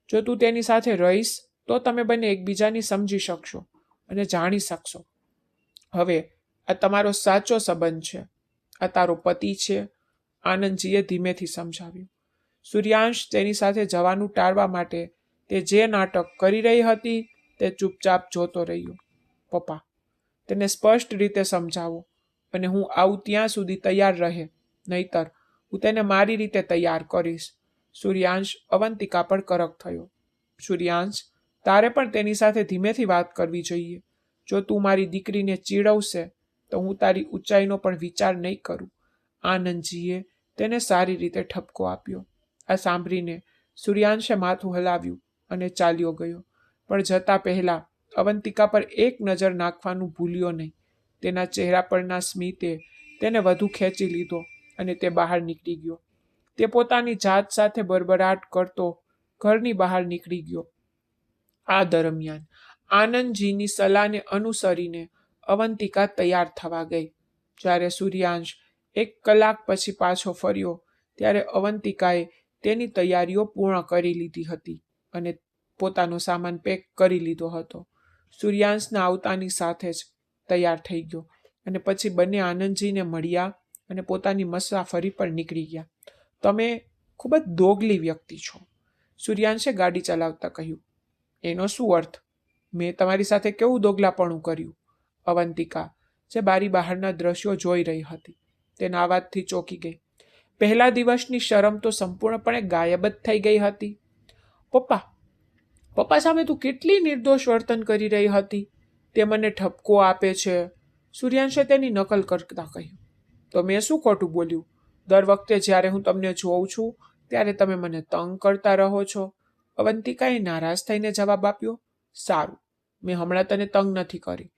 જો તું તેની સાથે રહીશ તો તમે બંને એકબીજાની સમજી શકશો અને જાણી શકશો. હવે આ તમારો સાચો સંબંધ છે. આ તારો પતિ છે, આનંદજીએ ધીમેથી સમજાવ્યું. સૂર્યાંશ તેની સાથે જવાનું ટાળવા માટે તે જે નાટક કરી રહી હતી તે ચૂપચાપ જોતો રહ્યો. પપ્પા, તેને સ્પષ્ટ રીતે સમજાવો અને હું આવું ત્યાં સુધી તૈયાર રહે, નહીતર હું તેને મારી રીતે તૈયાર કરીશ. સૂર્યાંશ અવંતિકા પર કડક થયો. સૂર્યાંશ, તારે પણ તેની સાથે ધીમેથી વાત કરવી જોઈએ. જો તું મારી દીકરીને ચીડવશે તો હું તારી ઊંચાઈનો પણ વિચાર નહીં કરું. આનંદજીએ તેને સારી રીતે ઠપકો આપ્યો. આ સાંભળીને સૂર્યાંશે માથું હલાવ્યું અને ચાલ્યો ગયો. પણ જતા પહેલા અવંતિકા પર એક નજર નાખવાનું ભૂલ્યો નહીં. તેના ચહેરા પરના સ્મિતે તેને વધુ ખેંચી લીધો અને તે બહાર નીકળી ગયો. તે પોતાની જાત સાથે બરબરાટ કરતો ઘરની બહાર નીકળી ગયો. આ દરમિયાન આનંદજીની સલાહને અનુસરીને અવંતિકા તૈયાર થવા ગઈ. જ્યારે સૂર્યાંશ 1 કલાક પછી પાછો ફર્યો ત્યારે અવંતિકાએ તેની તૈયારીઓ પૂર્ણ કરી લીધી હતી અને પોતાનો સામાન પેક કરી લીધો હતો. સૂર્યાંશના આવતાની સાથે જ તૈયાર થઈ ગયો અને પછી બંને આનંદજીને મળ્યા અને પોતાની મુસાફરી પર નીકળી ગયા. તમે ખૂબ જ દોગલી વ્યક્તિ છો, સૂર્યાંશે ગાડી ચલાવતા કહ્યું. એનો શું અર્થ? મેં તમારી સાથે કેવું દોગલાપણું કર્યું? અવંતિકા, જે બારી બહારના દ્રશ્યો જોઈ રહી હતી, તેના અવાજથી ચોંકી ગઈ. પહેલા દિવસની શરમ તો સંપૂર્ણપણે ગાયબ જ થઈ ગઈ હતી. પપ્પા સામે તું કેટલી નિર્દોષ વર્તન કરી રહી હતી. તે મને ઠપકો આપે છે, સૂર્યાંશે તેની નકલ કરતા કહ્યું. તો મેં શું ખોટું બોલ્યું? દર વખતે જ્યારે હું તમને જોઉં છું ત્યારે તમે મને તંગ કરતા રહો છો. અવંતિકાએ નારાજ થઈને જવાબ આપ્યો. સારું, મેં હમણાં તને તંગ નથી કરી.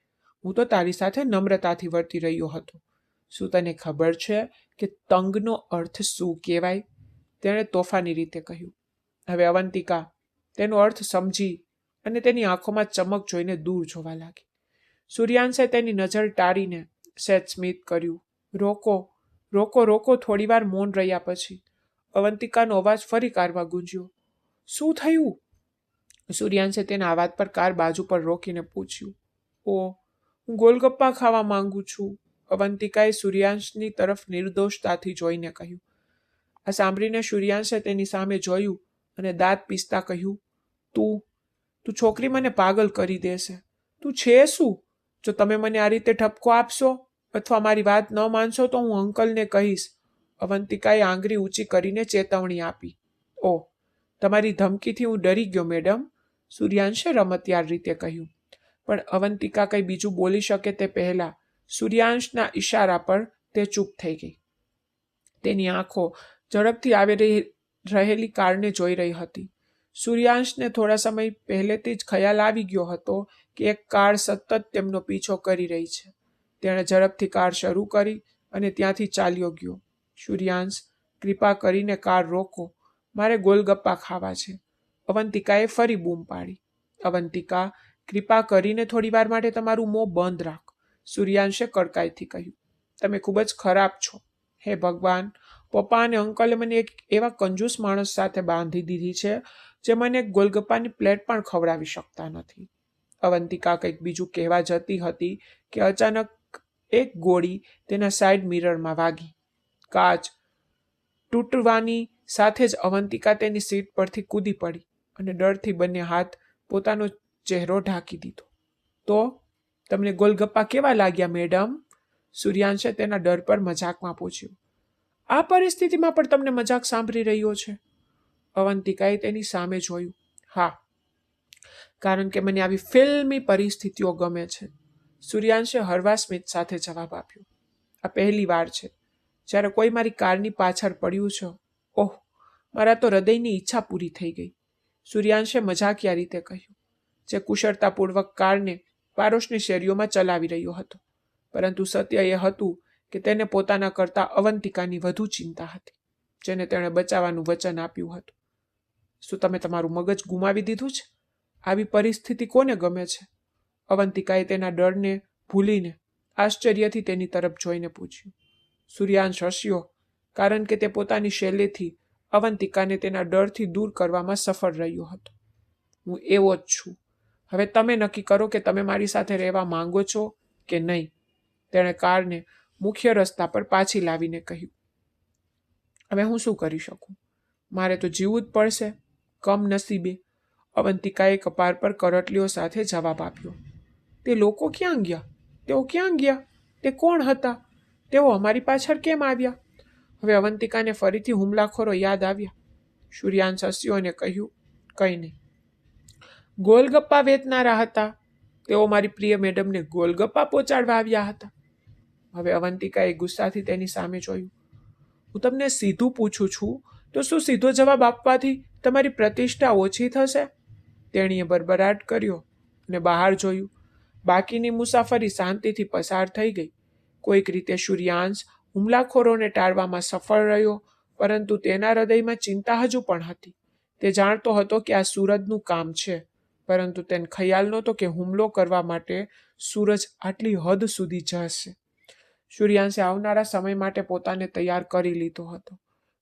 હું તો તારી સાથે નમ્રતાથી વર્તી રહ્યો હતો. શું તને ખબર છે કે તંગનો અર્થ શું કહેવાય? તેણે તોફાની રીતે કહ્યું. હવે અવંતિકા તેનો અર્થ સમજી અને તેની આંખોમાં ચમક જોઈને દૂર જોવા લાગી. સૂર્યાંશે તેની નજર ટાળીને સહેજ સ્મિત કર્યું. રોકો. થોડીવાર મૌન રહ્યા પછી અવંતિકાનો અવાજ ફરી કારમાં ગુંજ્યો. શું થયું? સૂર્યાંશે તેના અવાજ પર કાર બાજુ પર રોકીને પૂછ્યું. હું ગોલગપ્પા ખાવા માંગુ છું, અવંતિકાએ સૂર્યાંશની તરફ નિર્દોષતાથી જોઈને કહ્યું. આ સાંભળીને સૂર્યાંશે તેની સામે જોયું અને દાંત પીસતા કહ્યું. તું છોકરી મને પાગલ કરી દેશે. તું છે શું? જો તમે મને આ રીતે ઠપકો આપશો અથવા મારી વાત ન માનશો તો હું અંકલને કહીશ. અવંતિકાએ આંગળી ઊંચી કરીને ચેતવણી આપી. તમારી ધમકીથી હું ડરી ગયો મેડમ. સૂર્યાંશે રમતિયાર રીતે કહ્યું. પણ અવંતિકા કંઈ બીજું બોલી શકે તે પહેલા સૂર્યાંશના ઈશારા પર તે ચૂપ થઈ ગઈ. તેની આંખો ઝડપથી આવી રહેલી કારને જોઈ રહી હતી. સૂર્યાંશને થોડા સમય પહેલેથી જ ખ્યાલ આવી ગયો હતો કે એક કાર સતત તેમનો પીછો કરી રહી છે. તેણે ઝડપથી કાર શરૂ કરી અને ત્યાંથી ચાલ્યો ગયો. સૂર્યાંશ, કૃપા કરીને કાર રોકો, મારે ગોલગપ્પા ખાવા છે, અવંતિકાએ ફરી બૂમ પાડી. અવંતિકા, કૃપા કરીને થોડી વાર માટે તમારું મોં બંધ રાખ, સૂર્યાંશે કડકાઈથી કહ્યું. તમે ખૂબ જ ખરાબ છો. હે ભગવાન, પપ્પા અને અંકલે મને એક એવા કંજૂસ માણસ સાથે બાંધી દીધી છે જે મને એક ગોલગપ્પાની પ્લેટ પણ ખવડાવી શકતા નથી. અવંતિકા કંઈક બીજું કહેવા જતી હતી કે અચાનક એક ગોળી તેના સાઈડ મિરરમાં વાગી. કાચ તૂટવાની સાથે જ અવંતિકા તેની સીટ પરથી કૂદી પડી અને ડરથી બંને હાથ પોતાનો ચહેરો ઢાંકી દીધો. તો તમને ગોલગપ્પા કેવા લાગ્યા મેડમ? સૂર્યાંશે તેના ડર પર મજાકમાં પૂછ્યું. આ પરિસ્થિતિમાં પણ તમને મજાક સાંભળી રહ્યો છે? અવંતિકાએ તેની સામે જોયું. હા, કારણ કે મને આવી ફિલ્મી પરિસ્થિતિઓ ગમે છે, સૂર્યાંશે હળવા સ્મિત સાથે જવાબ આપ્યો. આ પહેલી વાર છે જ્યારે કોઈ મારી કારની પાછળ પડ્યું છે. ઓહ, મારા તો હૃદયની ઈચ્છા પૂરી થઈ ગઈ, સૂર્યાંશે મજાકિયા રીતે કહ્યું. જે કુશળતાપૂર્વક કારને પાડોશની શેરીઓમાં ચલાવી રહ્યો હતો, પરંતુ સત્ય એ હતું કે તેને પોતાના કરતાં અવંતિકાની વધુ ચિંતા હતી, જેને તેણે બચાવવાનું વચન આપ્યું હતું. શું તમે તમારું મગજ ગુમાવી દીધું છે? આવી પરિસ્થિતિ કોને ગમે છે? અવંતિકાએ તેના ડરને ભૂલીને આશ્ચર્યથી તેની તરફ જોઈને પૂછ્યું. સૂર્યાંશ હસ્યો, કારણ કે તે પોતાની શૈલીથી અવંતિકાને તેના ડરથી દૂર કરવામાં સફળ રહ્યો હતો. હું એવો જ છું. હવે તમે નક્કી કરો કે તમે મારી સાથે રહેવા માંગો છો કે નહીં, તેણે કારને મુખ્ય રસ્તા પર પાછી લાવીને કહ્યું. હવે હું શું કરી શકું? મારે તો જીવવું જ પડશે, કમનસીબે, અવંતિકાએ કપાળ પર કરટલીઓ સાથે જવાબ આપ્યો. તે લોકો ક્યાં ગયા? તેઓ ક્યાં ગયા? તે કોણ હતા? તેઓ અમારી પાછળ કેમ આવ્યા? હવે અવંતિકાને ફરીથી હુમલાખોરો યાદ આવ્યા. સૂર્યાંશ હસ્યો અને કહ્યું, કંઈ નહીં. ગોલગપ્પા વેચનારા હતા. તેઓ મારી પ્રિય મેડમને ગોલગપ્પા પહોંચાડવા આવ્યા હતા. હવે અવંતિકાએ ગુસ્સાથી તેની સામે જોયું. હું તમને સીધું પૂછું છું તો શું સીધો જવાબ આપવાથી તમારી પ્રતિષ્ઠા ઓછી થશે? તેણીએ બરબરાટ કર્યો અને બહાર જોયું. બાકીની મુસાફરી શાંતિથી પસાર થઈ ગઈ. કોઈક રીતે સૂર્યાંશ હુમલાખોરોને ટાળવામાં સફળ રહ્યો, પરંતુ તેના હૃદયમાં ચિંતા હજુ પણ હતી. તે જાણતો હતો કે આ સૂરજનું કામ છે, પરંતુ તેને ખ્યાલ નહોતો કે હુમલો કરવા માટે સૂરજ આટલી હદ સુધી જશે. સૂર્યાંશે આવનારા સમય માટે પોતાને તૈયાર કરી લીધો હતો.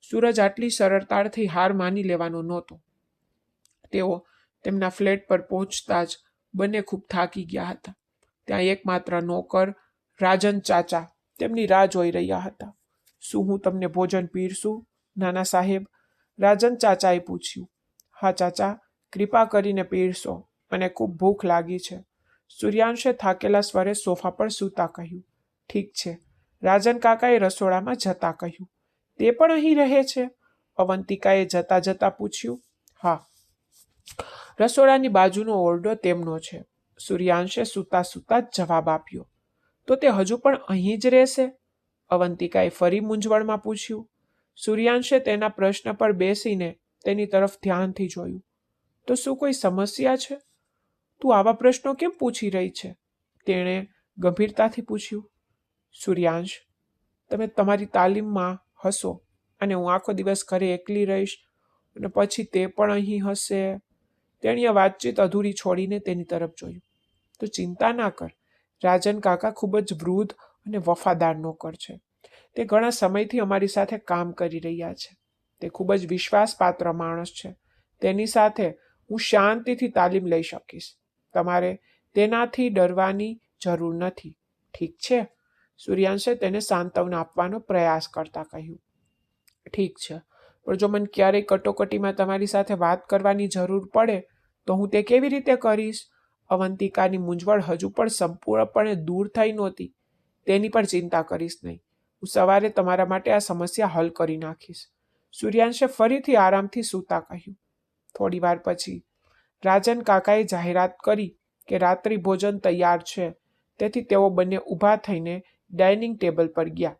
સૂરજ આટલી સરળતાથી હાર માની લેવાનો નહોતો. તેઓ તેમના ફ્લેટ પર પહોંચતા જ બંને ખૂબ થાકી ગયા હતા. ત્યાં એકમાત્ર નોકર રાજન ચાચા તેમની રાહ જોઈ રહ્યા હતા. શું હું તમને ભોજન પીરસું, નાના સાહેબ? રાજન ચાચાએ પૂછ્યું. હા ચાચા, કૃપા કરીને પીરસો, મને ખૂબ ભૂખ લાગી છે, સૂર્યાંશે થાકેલા સ્વરે સોફા પર સૂતા કહ્યું. ઠીક છે, રાજન કાકાએ રસોડામાં જતા કહ્યું. તે પણ અહીં રહે છે? અવંતિકાએ જતા જતા પૂછ્યું. હા, રસોડાની બાજુનો ઓરડો તેમનો છે, સૂર્યાંશે સૂતા સૂતા જ જવાબ આપ્યો. તો તે હજુ પણ અહીં જ રહેશે? અવંતિકાએ ફરી મૂંઝવણમાં પૂછ્યું. સૂર્યાંશે તેના પ્રશ્ન પર બેસીને તેની તરફ ધ્યાનથી જોયું. તો શું કોઈ સમસ્યા છે? તું આવા પ્રશ્નો કેમ પૂછી રહી છે? તેણે ગંભીરતાથી પૂછ્યું. સૂર્યાંશ, તમે તમારી તાલીમમાં હશો અને હું આખો દિવસ ઘરે એકલી રહીશ અને પછી તે પણ અહીં હશે. તેણીએ વાતચીત અધૂરી છોડીને તેની તરફ જોયું. તો ચિંતા ના કર, રાજન કાકા ખૂબ જ વૃદ્ધ અને વફાદાર નોકર છે. તે ઘણા સમયથી અમારી સાથે કામ કરી રહ્યા છે. તે ખૂબ જ વિશ્વાસપાત્ર માણસ છે. તેની સાથે હું શાંતિથી તાલીમ લઈ શકીશ. તમારે તેનાથી ડરવાની જરૂર નથી, ઠીક છે? સૂર્યાંશે તેને સાંત્વના આપવાનો પ્રયાસ કરતા કહ્યું. ઠીક છે, પણ જો મને ક્યારેય કટોકટીમાં તમારી સાથે વાત કરવાની જરૂર પડે તો હું તે કેવી રીતે કરીશ? અવંતિકાની મૂંઝવણ હજુ પણ સંપૂર્ણપણે દૂર થઈ નહોતી. તેની પર ચિંતા કરીશ નહીં. હું સવારે તમારા માટે આ સમસ્યા હલ કરી નાખીશ, સૂર્યાંશે ફરીથી આરામથી સૂતા કહ્યું. થોડી વાર પછી રાજન કાકાએ જાહેરાત કરી કે રાત્રિ ભોજન તૈયાર છે, તેથી તેઓ બંને ઊભા થઈને ડાઇનિંગ ટેબલ પર ગયા.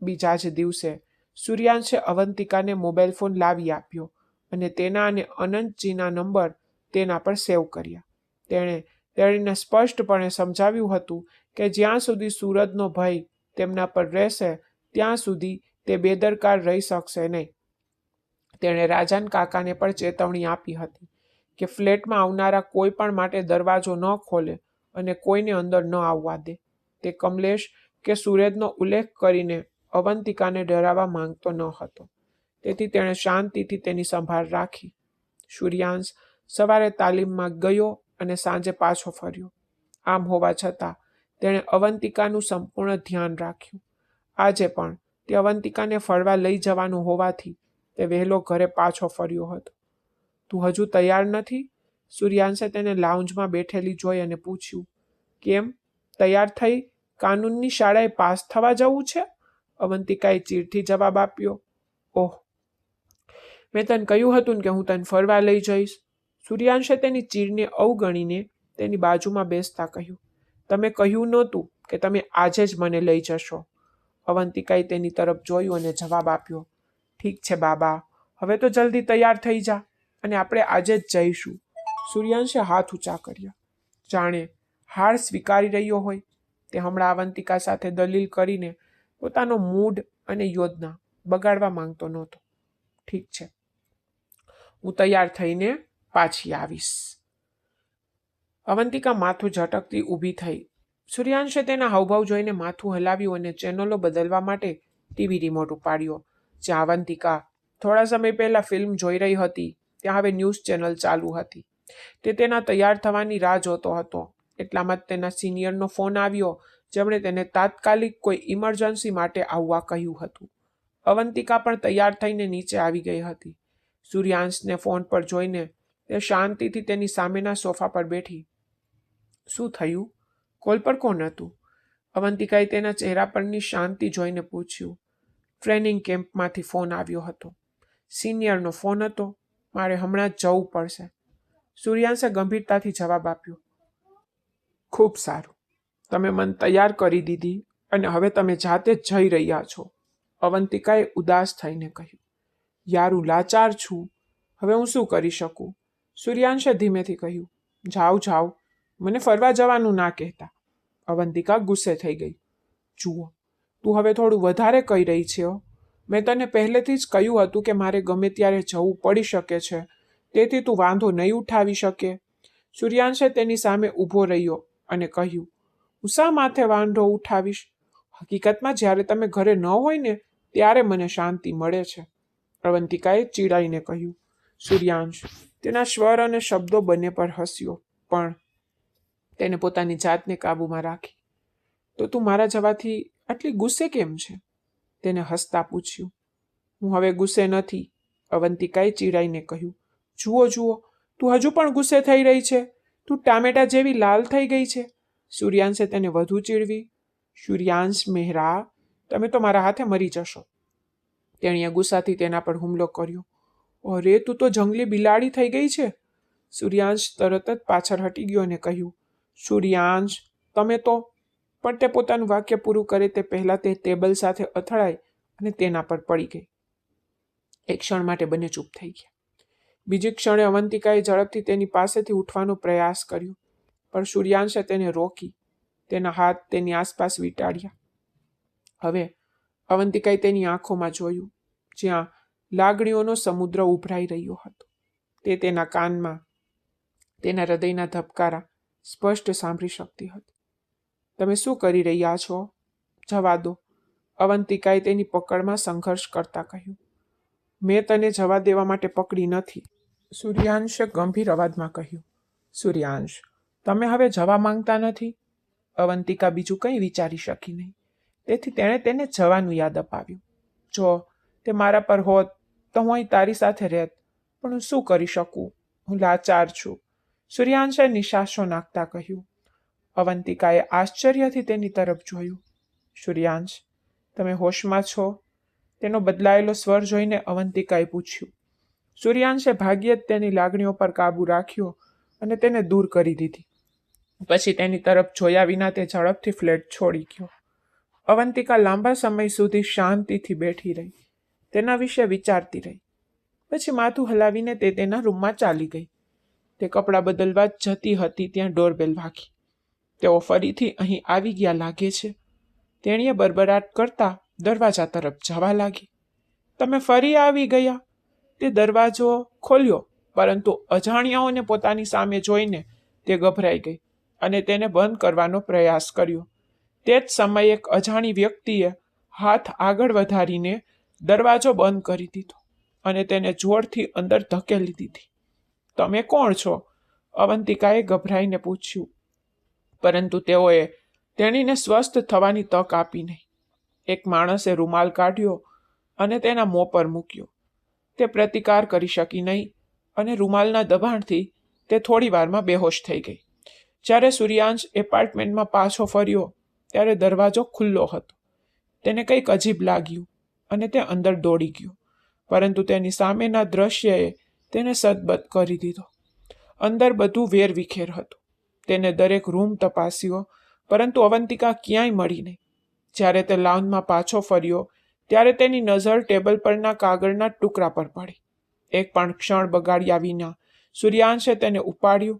બીજા જ દિવસે સૂર્યાંશે અવંતિકાને મોબાઈલ ફોન લાવી આપ્યો અને તેના અને અનંતજીના નંબર તેના પર સેવ કર્યા. તેણીને સ્પષ્ટપણે સમજાવ્યું હતું કે જ્યાં સુધી સુરજનો ભય તેમના પર રહેશે ત્યાં સુધી તે બેદરકાર રહી શકશે નહીં. તેણે રાજન કાકાને પણ ચેતવણી આપી હતી કે ફ્લેટમાં આવનારા કોઈ પણ માટે દરવાજો ન ખોલે અને કોઈને અંદર ન આવવા દે. તે કમલેશ કે સૂરજનો ઉલ્લેખ કરીને અવંતિકાને ડરાવવા માંગતો ન હતો, તેથી તેણે શાંતિથી તેની સંભાળ રાખી. સૂર્યાંશ સવારે તાલીમમાં ગયો અને સાંજે પાછો ફર્યો. આમ હોવા છતાં તેણે અવંતિકાનું સંપૂર્ણ ધ્યાન રાખ્યું. આજે પણ તે અવંતિકાને ફરવા લઈ જવાનું હોવાથી તે વહેલો ઘરે પાછો ફર્યો હતો. તું હજુ તૈયાર નથી? સૂર્યાંશે તેને લાઉન્જમાં બેઠેલી જોઈ અને પૂછ્યું. કેમ, તૈયાર થઈ કાનૂનની શાળાએ પાસ થવા જવું છે? અવંતિકાએ ચીડથી જવાબ આપ્યો. ઓહ, મેં તને કહ્યું હતું કે હું તને ફરવા લઈ જઈશ. સૂર્યાંશે તેની ચીડને અવગણીને તેની બાજુમાં બેસતા કહ્યું. તમે કહ્યું નહોતું કે તમે આજે જ મને લઈ જશો? અવંતિકાએ તેની તરફ જોયું અને જવાબ આપ્યો. ઠીક છે બાબા, હવે તો જલ્દી તૈયાર થઈ જા અને આપણે આજે જ જઈશું. સૂર્યાંશે હાથ ઊંચા કર્યા, જાણે હાર સ્વીકારી રહ્યો હોય. તે હમણાં અવંતિકા સાથે દલીલ કરીને પોતાનો મૂડ અને યોજના બગાડવા માંગતો નહોતો. ઠીક છે, હું તૈયાર થઈને પાછી આવીશ. અવંતિકા માથું ઝટકતી ઊભી થઈ. સૂર્યાંશે તેના હાવભાવ જોઈને માથું હલાવ્યું અને ચેનલો બદલવા માટે ટીવી રિમોટ ઉપાડ્યો. જ્યાં અવંતિકા થોડા સમય પહેલા ફિલ્મ જોઈ રહી હતી ત્યાં હવે ન્યૂઝ ચેનલ ચાલુ હતી. તે તેના તૈયાર થવાની રાહ જોતો હતો. એટલામાં તેના સિનિયરનો ફોન આવ્યો, જેમણે તેને તાત્કાલિક કોઈ ઇમરજન્સી માટે આવવા કહ્યું હતું. અવંતિકા પણ તૈયાર થઈને નીચે આવી ગઈ હતી. સૂર્યાંશને ફોન પર જોઈને તે શાંતિથી તેની સામેના સોફા પર બેઠી. શું થયું? કોલ પર કોણ હતું? અવંતિકાએ તેના ચહેરા પરની શાંતિ જોઈને પૂછ્યું. ટ્રેનિંગ કેમ્પમાંથી ફોન આવ્યો હતો. સિનિયરનો ફોન હતો. મારે હમણાં જ જવું પડશે. સૂર્યાંશે ગંભીરતાથી જવાબ આપ્યો. ખૂબ સારું, તમે મને તૈયાર કરી દીધી અને હવે તમે જાતે જ જઈ રહ્યા છો. અવંતિકાએ ઉદાસ થઈને કહ્યું. યાર, હું લાચાર છું. હવે હું શું કરી શકું? સૂર્યાંશે ધીમેથી કહ્યું. જાઓ, મને ફરવા જવાનું ના કહેતા. અવંતિકા ગુસ્સે થઈ ગઈ. જુઓ, તું હવે થોડું વધારે કહી રહી છે. મેં તને પહેલેથી જ કહ્યું હતું કે મારે ગમે ત્યારે જવું પડી શકે છે, તેથી તું વાંધો નહીં ઉઠાવી શકે. સૂર્યાંશે તેની સામે ઊભો રહ્યો અને કહ્યું. હું શા માથે વાંધો ઉઠાવીશ? હકીકતમાં જ્યારે તમે ઘરે ન હોય ને ત્યારે મને શાંતિ મળે છે. અવંતિકાએ ચીડાઈને કહ્યું. સૂર્યાંશ તેના સ્વર અને શબ્દો બંને પર હસ્યો, પણ તેને પોતાની જાતને કાબૂમાં રાખી. તો તું મારા જવાથી આટલી ગુસ્સે કેમ છે? તેને હસતા પૂછ્યું. હું હવે ગુસ્સે નથી, અવંતિકાએ ચીડાઈને કહ્યું. જુઓ, તું હજુ પણ ગુસ્સે થઈ રહી છે. તું ટામેટા જેવી લાલ થઈ ગઈ છે. સૂર્યાંશે તેને વધુ ચીડવી. સૂર્યાંશ મહેરા, તમે તો મારા હાથે મરી જશો. તેણીએ ગુસ્સાથી તેના પર હુમલો કર્યો. અરે, તું તો જંગલી બિલાડી થઈ ગઈ છે. સૂર્યાંશ તરત જ પાછળ હટી ગયો અને કહ્યું. સૂર્યાંશ, તમે તો... પણ તે પોતાનું વાક્ય પૂરું કરે તે પહેલાં તે ટેબલ સાથે અથડાઈ અને તેના પર પડી ગઈ. એક ક્ષણ માટે બંને ચૂપ થઈ ગયા. બીજી ક્ષણે અવંતિકાએ ઝડપથી તેની પાસેથી ઉઠવાનો પ્રયાસ કર્યો, પણ સૂર્યાંશે તેને રોકી. તેના હાથ તેની આસપાસ વીંટાળ્યા. હવે અવંતિકાએ તેની આંખોમાં જોયું, જ્યાં લાગણીઓનો સમુદ્ર ઉભરાઈ રહ્યો હતો. તે તેના કાનમાં તેના હૃદયના ધબકારા સ્પષ્ટ સાંભળી શકતી હતી. તમે શું કરી રહ્યા છો? જવા દો, અવંતિકાએ તેની પકડમાં સંઘર્ષ કરતા કહ્યું. મેં તને જવા દેવા માટે પકડી નથી, સૂર્યાંશે ગંભીર અવાજમાં કહ્યું. સૂર્યાંશ, તમે હવે જવા માંગતા નથી? અવંતિકા બીજું કંઈ વિચારી શકી નહીં, તેથી તેણે તેને જવાનું યાદ અપાવ્યું. જો તે મારા પર હોત તો હું અહીં તારી સાથે રહેત, પણ હું શું કરી શકું? હું લાચાર છું, સૂર્યાંશે નિશાસો નાખતા કહ્યું. અવંતિકાએ આશ્ચર્યથી તેની તરફ જોયું. સૂર્યાંશ, તમે હોશમાં છો? તેનો બદલાયેલો સ્વર જોઈને અવંતિકાએ પૂછ્યું. સૂર્યાંશે ભાગ્યે જ તેની લાગણીઓ પર કાબૂ રાખ્યો અને તેને દૂર કરી દીધી. પછી તેની તરફ જોયા વિના તે ઝડપથી ફ્લેટ છોડી ગયો. અવંતિકા લાંબા સમય સુધી શાંતિથી બેઠી રહી, તેના વિશે વિચારતી રહી. પછી માથું હલાવીને તે તેના રૂમમાં ચાલી ગઈ. તે કપડાં બદલવા જ જતી હતી ત્યાં ડોરબેલ વાગી. તેઓ ફરીથી અહીં આવી ગયા લાગે છે. તેણીએ બરબરાટ કરતા દરવાજા તરફ જવા લાગી. તમે ફરી આવી ગયા? તે દરવાજો ખોલ્યો, પરંતુ અજાણ્યાઓને પોતાની સામે જોઈને તે ગભરાઈ ગઈ અને તેને બંધ કરવાનો પ્રયાસ કર્યો. તે જ સમયે એક અજાણી વ્યક્તિએ હાથ આગળ વધારીને દરવાજો બંધ કરી દીધો અને તેને જોરથી અંદર ધકેલી દીધી. તમે કોણ છો? અવંતિકાએ ગભરાઈને પૂછ્યું. પરંતુ તેઓએ તેણીને સ્વસ્થ થવાની તક આપી નહીં. એક માણસે રૂમાલ કાઢ્યો અને તેના મોં પર મૂક્યો. તે પ્રતિકાર કરી શકી નહીં અને રૂમાલના દબાણથી તે થોડી વારમાં બેહોશ થઈ ગઈ. જ્યારે સૂર્યાંશ એપાર્ટમેન્ટમાં પાછો ફર્યો ત્યારે દરવાજો ખુલ્લો હતો. તેને કંઈક અજીબ લાગ્યું અને તે અંદર દોડી ગયો, પરંતુ તેની સામેના દ્રશ્યએ તેને સદબદ કરી દીધો. અંદર બધું વેરવિખેર હતું. તેને દરેક રૂમ તપાસ્યો, પરંતુ અવંતિકા ક્યાંય મળી નહીં. જ્યારે તે લાઉન્જમાં પાછો ફર્યો ત્યારે તેની નજર ટેબલ પરના કાગળના ટુકડા પર પડી. એક પણ ક્ષણ બગાડ્યા વિના સૂર્યાંશે તેને ઉપાડ્યું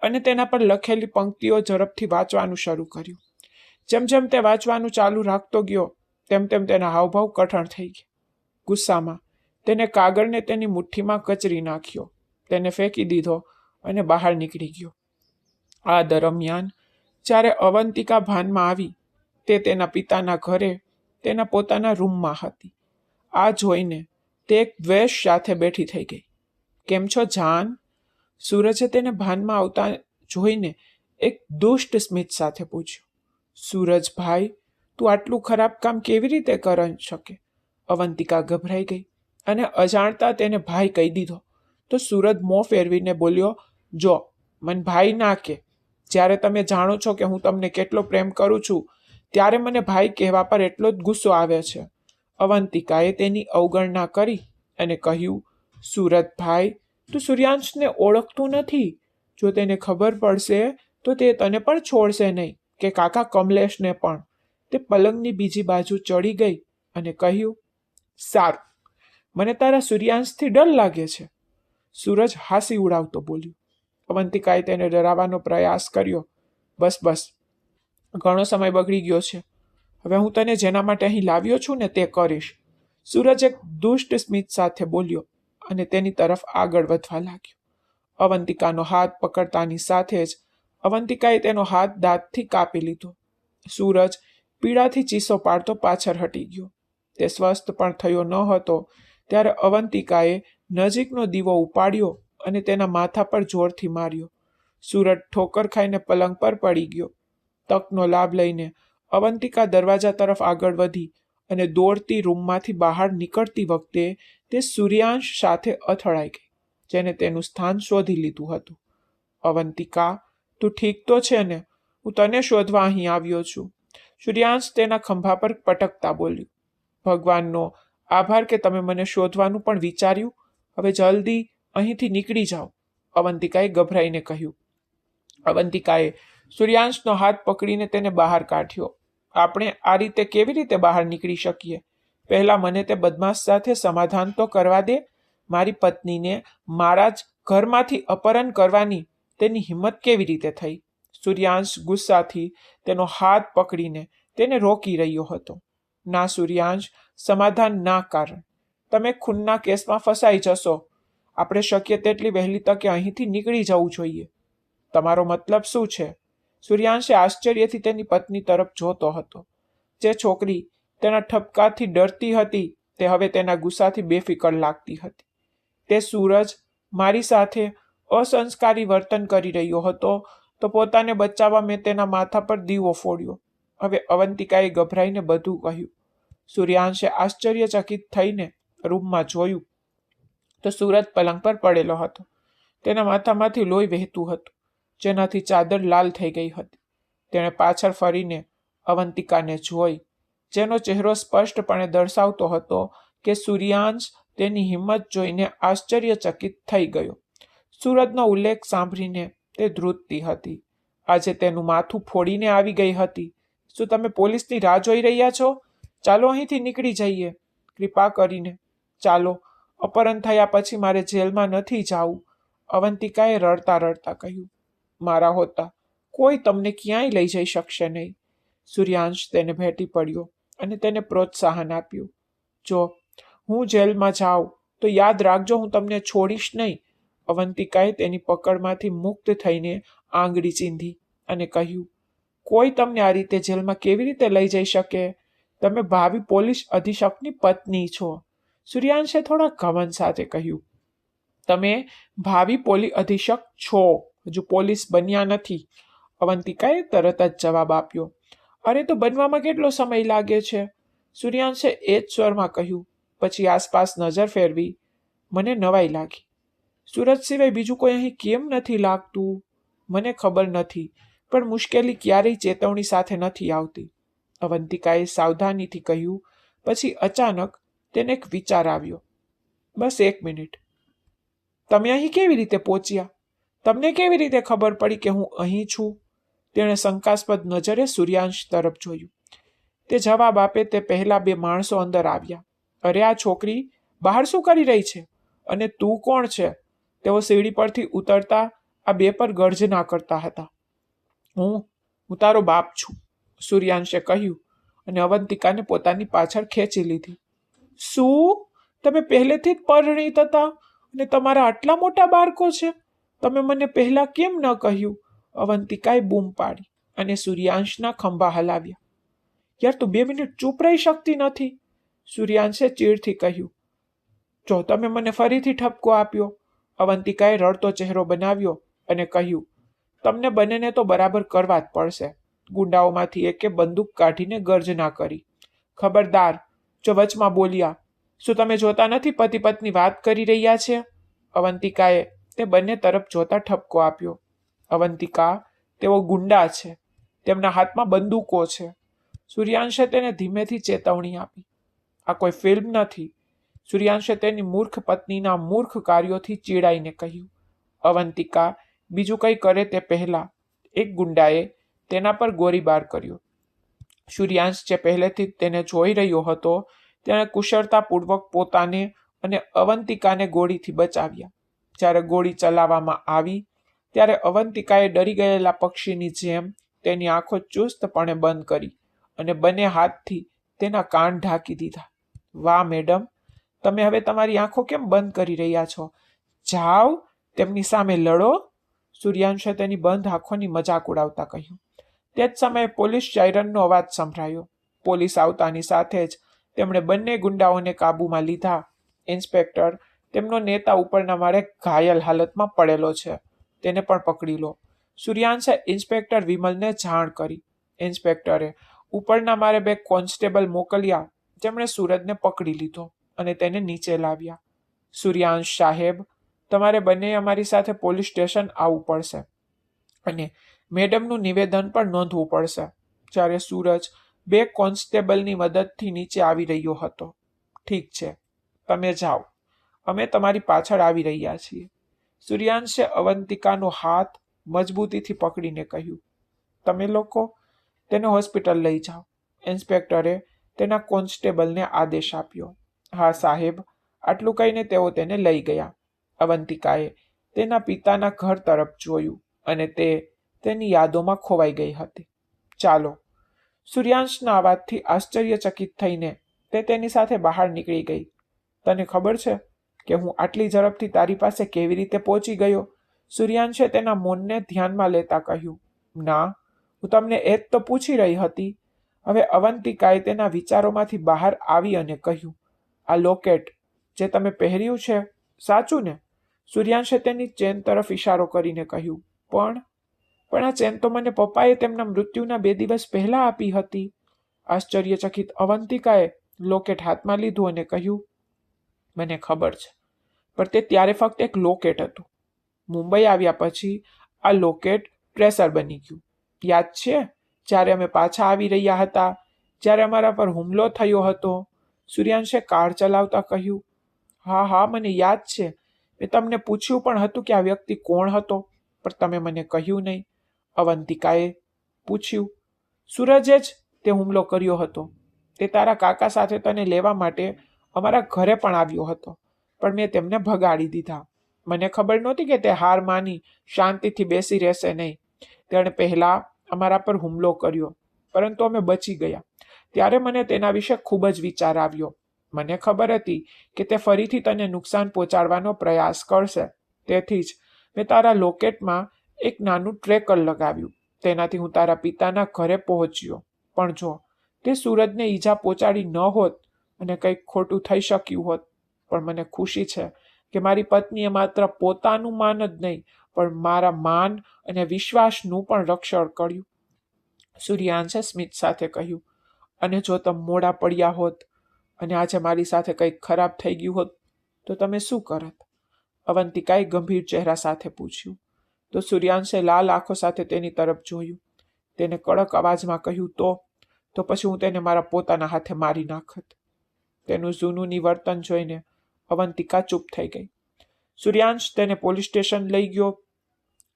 અને તેના પર લખેલી પંક્તિઓ ઝડપથી વાંચવાનું શરૂ કર્યું. જેમ જેમ તે વાંચવાનું ચાલુ રાખતો ગયો તેમ તેમ તેના હાવભાવ કઠણ થઈ ગયા. ગુસ્સામાં તેને કાગળને તેની મુઠ્ઠીમાં કચરી નાખ્યો, તેને ફેંકી દીધો અને બહાર નીકળી ગયો. આ દરમિયાન જ્યારે અવંતિકા ભાનમાં આવી, તે તેના પિતાના ઘરે તેના પોતાના રૂમમાં હતી. આ જોઈને તે એક દ્વેષ સાથે બેઠી થઈ ગઈ. કેમ છો જાન? સૂરજે તેને ભાનમાં આવતા જોઈને એક દુષ્ટ સ્મિત સાથે પૂછ્યું. સૂરજભાઈ, તું આટલું ખરાબ કામ કેવી રીતે કરી શકે? અવંતિકા ગભરાઈ ગઈ અને અજાણતા તેને ભાઈ કહી દીધો. તો સૂરજ મોં ફેરવીને બોલ્યો, જો મને ભાઈ ના કે. જ્યારે તમે જાણો છો કે હું તમને કેટલો પ્રેમ કરું છું ત્યારે મને ભાઈ કહેવા પર એટલો જ ગુસ્સો આવે છે. અવંતિકાએ તેની અવગણના કરી અને કહ્યું, સૂરજભાઈ, તું સૂર્યાંશને ઓળખતું નથી. જો તેને ખબર પડશે તો તે તને પણ છોડશે નહીં કે કાકા કમલેશને પણ. તે પલંગની બીજી બાજુ ચડી ગઈ અને કહ્યું, સારું, મને તારા સૂર્યાંશથી ડર લાગે છે. સૂરજ હાસી ઉડાવતો બોલ્યો. અવંતિકાએ તેને ડરાવવાનો પ્રયાસ કર્યો. બસ બસ, ઘણો સમય બગડી ગયો છે. હવે હું તને જેના માટે અહીં લાવ્યો છું ને તે કરીશ. સૂરજ એક દુષ્ટ સ્મિત સાથે બોલ્યો અને તેની તરફ આગળ વધવા લાગ્યો. અવંતિકાનો હાથ પકડતાની સાથે જ અવંતિકાએ તેનો હાથ દાંતથી કાપી લીધો. સૂરજ પીડાથી ચીસો પાડતો પાછળ હટી ગયો. તે સ્વસ્થ પણ થયો ન હતો ત્યારે અવંતિકાએ નજીકનો દીવો ઉપાડ્યો અને તેના માથા પર જોરથી માર્યો. સૂરજ ઠોકર ખાઈને પલંગ પર પડી ગયો. તકનો લાભ લઈને અવંતિકા દરવાજા તરફ આગળ વધી અને દોડતી રૂમમાંથી બહાર નીકળતી વખતે તે સૂર્યાંશ સાથે અથડાઈ ગઈ, જેને તેનું સ્થાન શોધી લીધું હતું. અવંતિકા, તું ઠીક તો છે ને? હું તને શોધવા અહીં આવ્યો છું. સૂર્યાંશ તેના ખંભા પર પટકતા બોલ્યું. ભગવાનનો આભાર કે તમે મને શોધવાનું પણ વિચાર્યું. હવે જલ્દી અહીંથી નીકળી જાઓ, અવંતિકાએ ગભરાઈને કહ્યું. અવંતિકાએ સૂર્યાંશનો હાથ પકડીને તેને બહાર કાઢ્યો. આપણે આ રીતે કેવી રીતે બહાર નીકળી શકીએ? પહેલા મને તે બદમાશ સાથે સમાધાન તો કરવા દે. મારી પત્નીને મારા જ ઘરમાંથી અપહરણ કરવાની તેની હિંમત કેવી રીતે થઈ? સૂર્યાંશ ગુસ્સાથી તેનો હાથ પકડીને તેને રોકી રહ્યો હતો. ના સૂર્યાંશ, સમાધાન ના કારણ. તમે ખૂનના કેસમાં ફસાઈ જશો. આપણે શક્ય તેટલી વહેલી તકે અહીંથી નીકળી જવું જોઈએ. તમારો મતલબ શું છે? સૂર્યાંશે આશ્ચર્યથી તેની પત્ની તરફ જોતો હતો. જે છોકરી તેના ઠપકાથી ડરતી હતી તે હવે તેના ગુસ્સાથી બેફિકર લાગતી હતી. તે સૂરજ મારી સાથે અસંસ્કારી વર્તન કરી રહ્યો હતો તો પોતાને બચાવવા મેં તેના માથા પર દીવો ફોડ્યો. હવે અવંતિકાએ ગભરાઈને બધું કહ્યું. સૂર્યાંશે આશ્ચર્યચકિત થઈને રૂમમાં જોયું તો સૂરજ પલંગ પર પડેલો હતો. તેના માથામાંથી લોહી વહેતું હતું, જેનાથી ચાદર લાલ થઈ ગઈ હતી. તેણે પાછળ ફરીને અવંતિકાને જોઈ, જેનો ચહેરો સ્પષ્ટપણે દર્શાવતો હતો કે સૂર્યાંશ તેની હિંમત જોઈને આશ્ચર્યચકિત થઈ ગયો. સૂરજનો ઉલ્લેખ સાંભળીને તે ધ્રુજતી હતી. આજે તેનું માથું ફોડીને આવી ગઈ હતી. શું તમે પોલીસની રાહ જોઈ રહ્યા છો? ચાલો અહીંથી નીકળી જઈએ. કૃપા કરીને ચાલો. અપહરણ થયા પછી મારે જેલમાં નથી જાવું. અવંતિકાએ રડતા રડતા કહ્યું. મારા હોતા કોઈ તમને ક્યાંય લઈ જઈ શકશે નહીં. સૂર્યાંશ તેને ભેટી પડ્યો અને તેને પ્રોત્સાહન આપ્યું. જો હું જેલમાં જાઉં તો યાદ રાખજો, હું તમને છોડીશ નહીં. અવંતિકાએ તેની પકડમાંથી મુક્ત થઈને આંગળી ચીંધી અને કહ્યું, કોઈ તમને આ રીતે જેલમાં કેવી રીતે લઈ જઈ શકે? તમે ભાવિ પોલીસ અધિક્ષકની પત્ની છો. સૂર્યાંશે થોડા ઘમંડ સાથે કહ્યું. તમે ભાવિ પોલીસ અધિક્ષક છો, હજુ પોલીસ બન્યા નથી. અવંતિકાએ તરત જ જવાબ આપ્યો. અરે તો બનવામાં કેટલો સમય લાગે છે? સૂર્યાંશે એ જ સ્વરમાં કહ્યું. પછી આસપાસ નજર ફેરવી. મને નવાઈ લાગી. સુરજ સિવાય બીજું કોઈ અહીં કેમ નથી લાગતું? મને ખબર નથી, પણ મુશ્કેલી ક્યારેય ચેતવણી સાથે નથી આવતી. અવંતિકાએ સાવધાનીથી કહ્યું. પછી અચાનક તેને એક વિચાર આવ્યો. બસ 1 મિનિટ. તમે અહીં કેવી રીતે પહોંચ્યા? તમને કેવી રીતે ખબર પડી કે હું અહીં છું? તેણે શંકાસ્પદ નજરે સૂર્યાંશ તરફ જોયું. તે જવાબ આપે તે પહેલા 2 માણસો અંદર આવ્યા. અરે આ છોકરી બહાર શું કરી રહી છે? અને તું કોણ છે? તેઓ સીડી પરથી ઉતરતા આ 2 પર ગર્જના કરતા હતા. હું તારો બાપ છું, સૂર્યાંશે કહ્યું અને અવંતિકાને પોતાની પાછળ ખેંચી લીધી. શું? તમે પહેલેથી જ પરિણીત હતા અને તમારા આટલા મોટા બાળકો છે? તમે મને પહેલા કેમ ન કહ્યું? અવંતિકાએ બૂમ પાડી અને સૂર્યાંશના ખંભા હલાવ્યા. યાર તું 2 મિનિટ ચૂપ રહી શકતી નથી? સૂર્યાંશે ચીડથી કહ્યું. જો તમે મને ફરીથી ઠપકો આપ્યો. અવંતિકાએ રડતો ચહેરો બનાવ્યો અને કહ્યું. તમને બંનેને તો બરાબર કરવા જ પડશે. ગુંડાઓમાંથી એકે બંદૂક કાઢીને ગર્જના કરી. ખબરદાર, જો વચમાં બોલ્યા. શું તમે જોતા નથી પતિ પત્ની વાત કરી રહ્યા છે? અવંતિકાએ તે બંને તરફ જોતા ઠપકો આપ્યો. અવંતિકા, તેઓ ગુંડા છે. તેમના હાથમાં બંદૂકો છે. સૂર્યાંશે તેને ધીમેથી ચેતવણી આપી. આ કોઈ ફિલ્મ નથી. સૂર્યાંશે તેની મૂર્ખ પત્નીના મૂર્ખ કાર્યોથી ચીડાઈને કહ્યું. અવંતિકા બીજું કંઈ કરે તે પહેલા એક ગુંડાએ તેના પર ગોળીબાર કર્યો. સૂર્યાંશ જે પહેલેથી તેને જોઈ રહ્યો હતો, તેણે કુશળતાપૂર્વક પોતાને અને અવંતિકાને ગોળીથી બચાવ્યા. જ્યારે ગોળી ચલાવવામાં આવી ત્યારે અવંતિકાએ ડરી ગયેલા પક્ષીની જેમ તેની આંખો ચુસ્તપણે બંધ કરી અને બંને હાથથી તેના કાન ઢાંકી દીધા. વાહ મેડમ, તમે હવે તમારી આંખો કેમ બંધ કરી રહ્યા છો? જાઓ, તેમની સામે લડો. સૂર્યાંશે તેની બંધ આંખોની મજાક ઉડાવતા કહ્યું. તે જ સમયે પોલીસ સાયરનનો અવાજ સંભળાયો. પોલીસ આવતાની સાથે જ તેમણે બંને ગુંડાઓને કાબૂમાં લીધા. ઇન્સ્પેક્ટર, તેમનો નેતા ઉપરના માળે ઘાયલ હાલતમાં પડેલો છે, તેને પણ પકડી લો. સૂર્યાંશે ઇન્સ્પેક્ટર વિમલને જાણ કરી. ઇન્સ્પેક્ટરે ઉપરના માળે 2 કોન્સ્ટેબલ મોકલ્યા, જેમણે સૂરજને પકડી લીધો અને તેને નીચે લાવ્યા. સૂર્યાંશ સાહેબ, તમારે બંને અમારી સાથે પોલીસ સ્ટેશન આવવું પડશે અને મેડમનું નિવેદન પણ નોંધવું પડશે. જ્યારે સૂરજ 2 કોન્સ્ટેબલની મદદથી નીચે આવી રહ્યો હતો. ઠીક છે, તમે જાઓ, અમે તમારી પાછળ આવી રહ્યા છીએ. સૂર્યાંશે અવંતિકાનો હાથ મજબૂતીથી પકડીને કહ્યું. તમે લોકો તેને હોસ્પિટલ લઈ જાઓ. ઇન્સ્પેક્ટરે તેના કોન્સ્ટેબલને આદેશ આપ્યો. હા સાહેબ. આટલું કહીને તેઓ તેને લઈ ગયા. અવંતિકાએ તેના પિતાના ઘર તરફ જોયું અને તે તેની યાદોમાં ખોવાઈ ગઈ હતી. ચાલો. સૂર્યાંશના અવાજથી આશ્ચર્યચકિત થઈને તે તેની સાથે બહાર નીકળી ગઈ. તને ખબર છે કે હું આટલી ઝડપથી તારી પાસે કેવી રીતે પહોંચી ગયો? સૂર્યાંશે તેના મૌનને ધ્યાનમાં લેતા કહ્યું. ના, હું તમને એ જ તો પૂછી રહી હતી. હવે અવંતિકાએ તેના વિચારોમાંથી બહાર આવી અને કહ્યું. આ લોકેટ જે તમે પહેર્યું છે, સાચું ને? સૂર્યાંશે તેની ચેન તરફ ઇશારો કરીને કહ્યું. પણ આ ચેન તો મને પપ્પાએ તેમના મૃત્યુના 2 દિવસ પહેલા આપી હતી. આશ્ચર્યચકિત અવંતિકાએ લોકેટ હાથમાં લીધું અને કહ્યું. મને ખબર છે, પણ તે ત્યારે ફક્ત એક લોકેટ હતું. મુંબઈ આવ્યા પછી આ લોકેટ ટ્રેસર બની ગયું. યાદ છે જ્યારે અમે પાછા આવી રહ્યા હતા, જ્યારે અમારા પર હુમલો થયો હતો? સૂર્યાંશે કાર ચલાવતા કહ્યું. હા, મને યાદ છે. મેં તમને પૂછ્યું પણ હતું કે આ વ્યક્તિ કોણ હતો. પણ તમે મને કહ્યું નહીં, અવંતિકાએ પૂછ્યું. સૂરજે જ તે હુમલો કર્યો હતો. તે તારા કાકા સાથે તને લેવા માટે અમારા ઘરે પણ આવ્યો હતો, પણ મેં તેમને ભગાડી દીધા. મને ખબર નહોતી કે તે હાર માની શાંતિથી બેસી રહેશે નહીં. તેણે પહેલા અમારા પર હુમલો કર્યો, પરંતુ અમે બચી ગયા. ત્યારે મને તેના વિશે ખૂબ જ વિચાર આવ્યો. મને ખબર હતી કે તે ફરીથી તને નુકસાન પહોંચાડવાનો પ્રયાસ કરશે. તેથી જ મેં તારા લોકેટમાં એક નાનું ટ્રેકર લગાવ્યું. તેનાથી હું તારા પિતાના ઘરે પહોંચ્યો. પણ જો તે સૂરજને ઈજા પહોંચાડી ન હોત અને કંઈક ખોટું થઈ શક્યું હોત. પણ મને ખુશી છે કે મારી પત્નીએ માત્ર પોતાનું માન જ નહીં, પણ મારા માન અને વિશ્વાસનું પણ રક્ષણ કર્યું. સૂર્યાંશે સ્મિત સાથે કહ્યું. અને જો તમે મોડા પડ્યા હોત અને આજે મારી સાથે કંઈક ખરાબ થઈ ગયું હોત તો તમે શું કરત? અવંતિકાએ ગંભીર ચહેરા સાથે પૂછ્યું. તો સૂર્યાંશે લાલ આંખો સાથે તેની તરફ જોયું. તેને કડક અવાજમાં કહ્યું, તો પછી હું તેને મારા પોતાના હાથે મારી નાખત. તેનું જૂનું નિવર્તન જોઈને અવંતિકા ચૂપ થઈ ગઈ. સૂર્યાંશ તેને પોલીસ સ્ટેશન લઈ ગયો,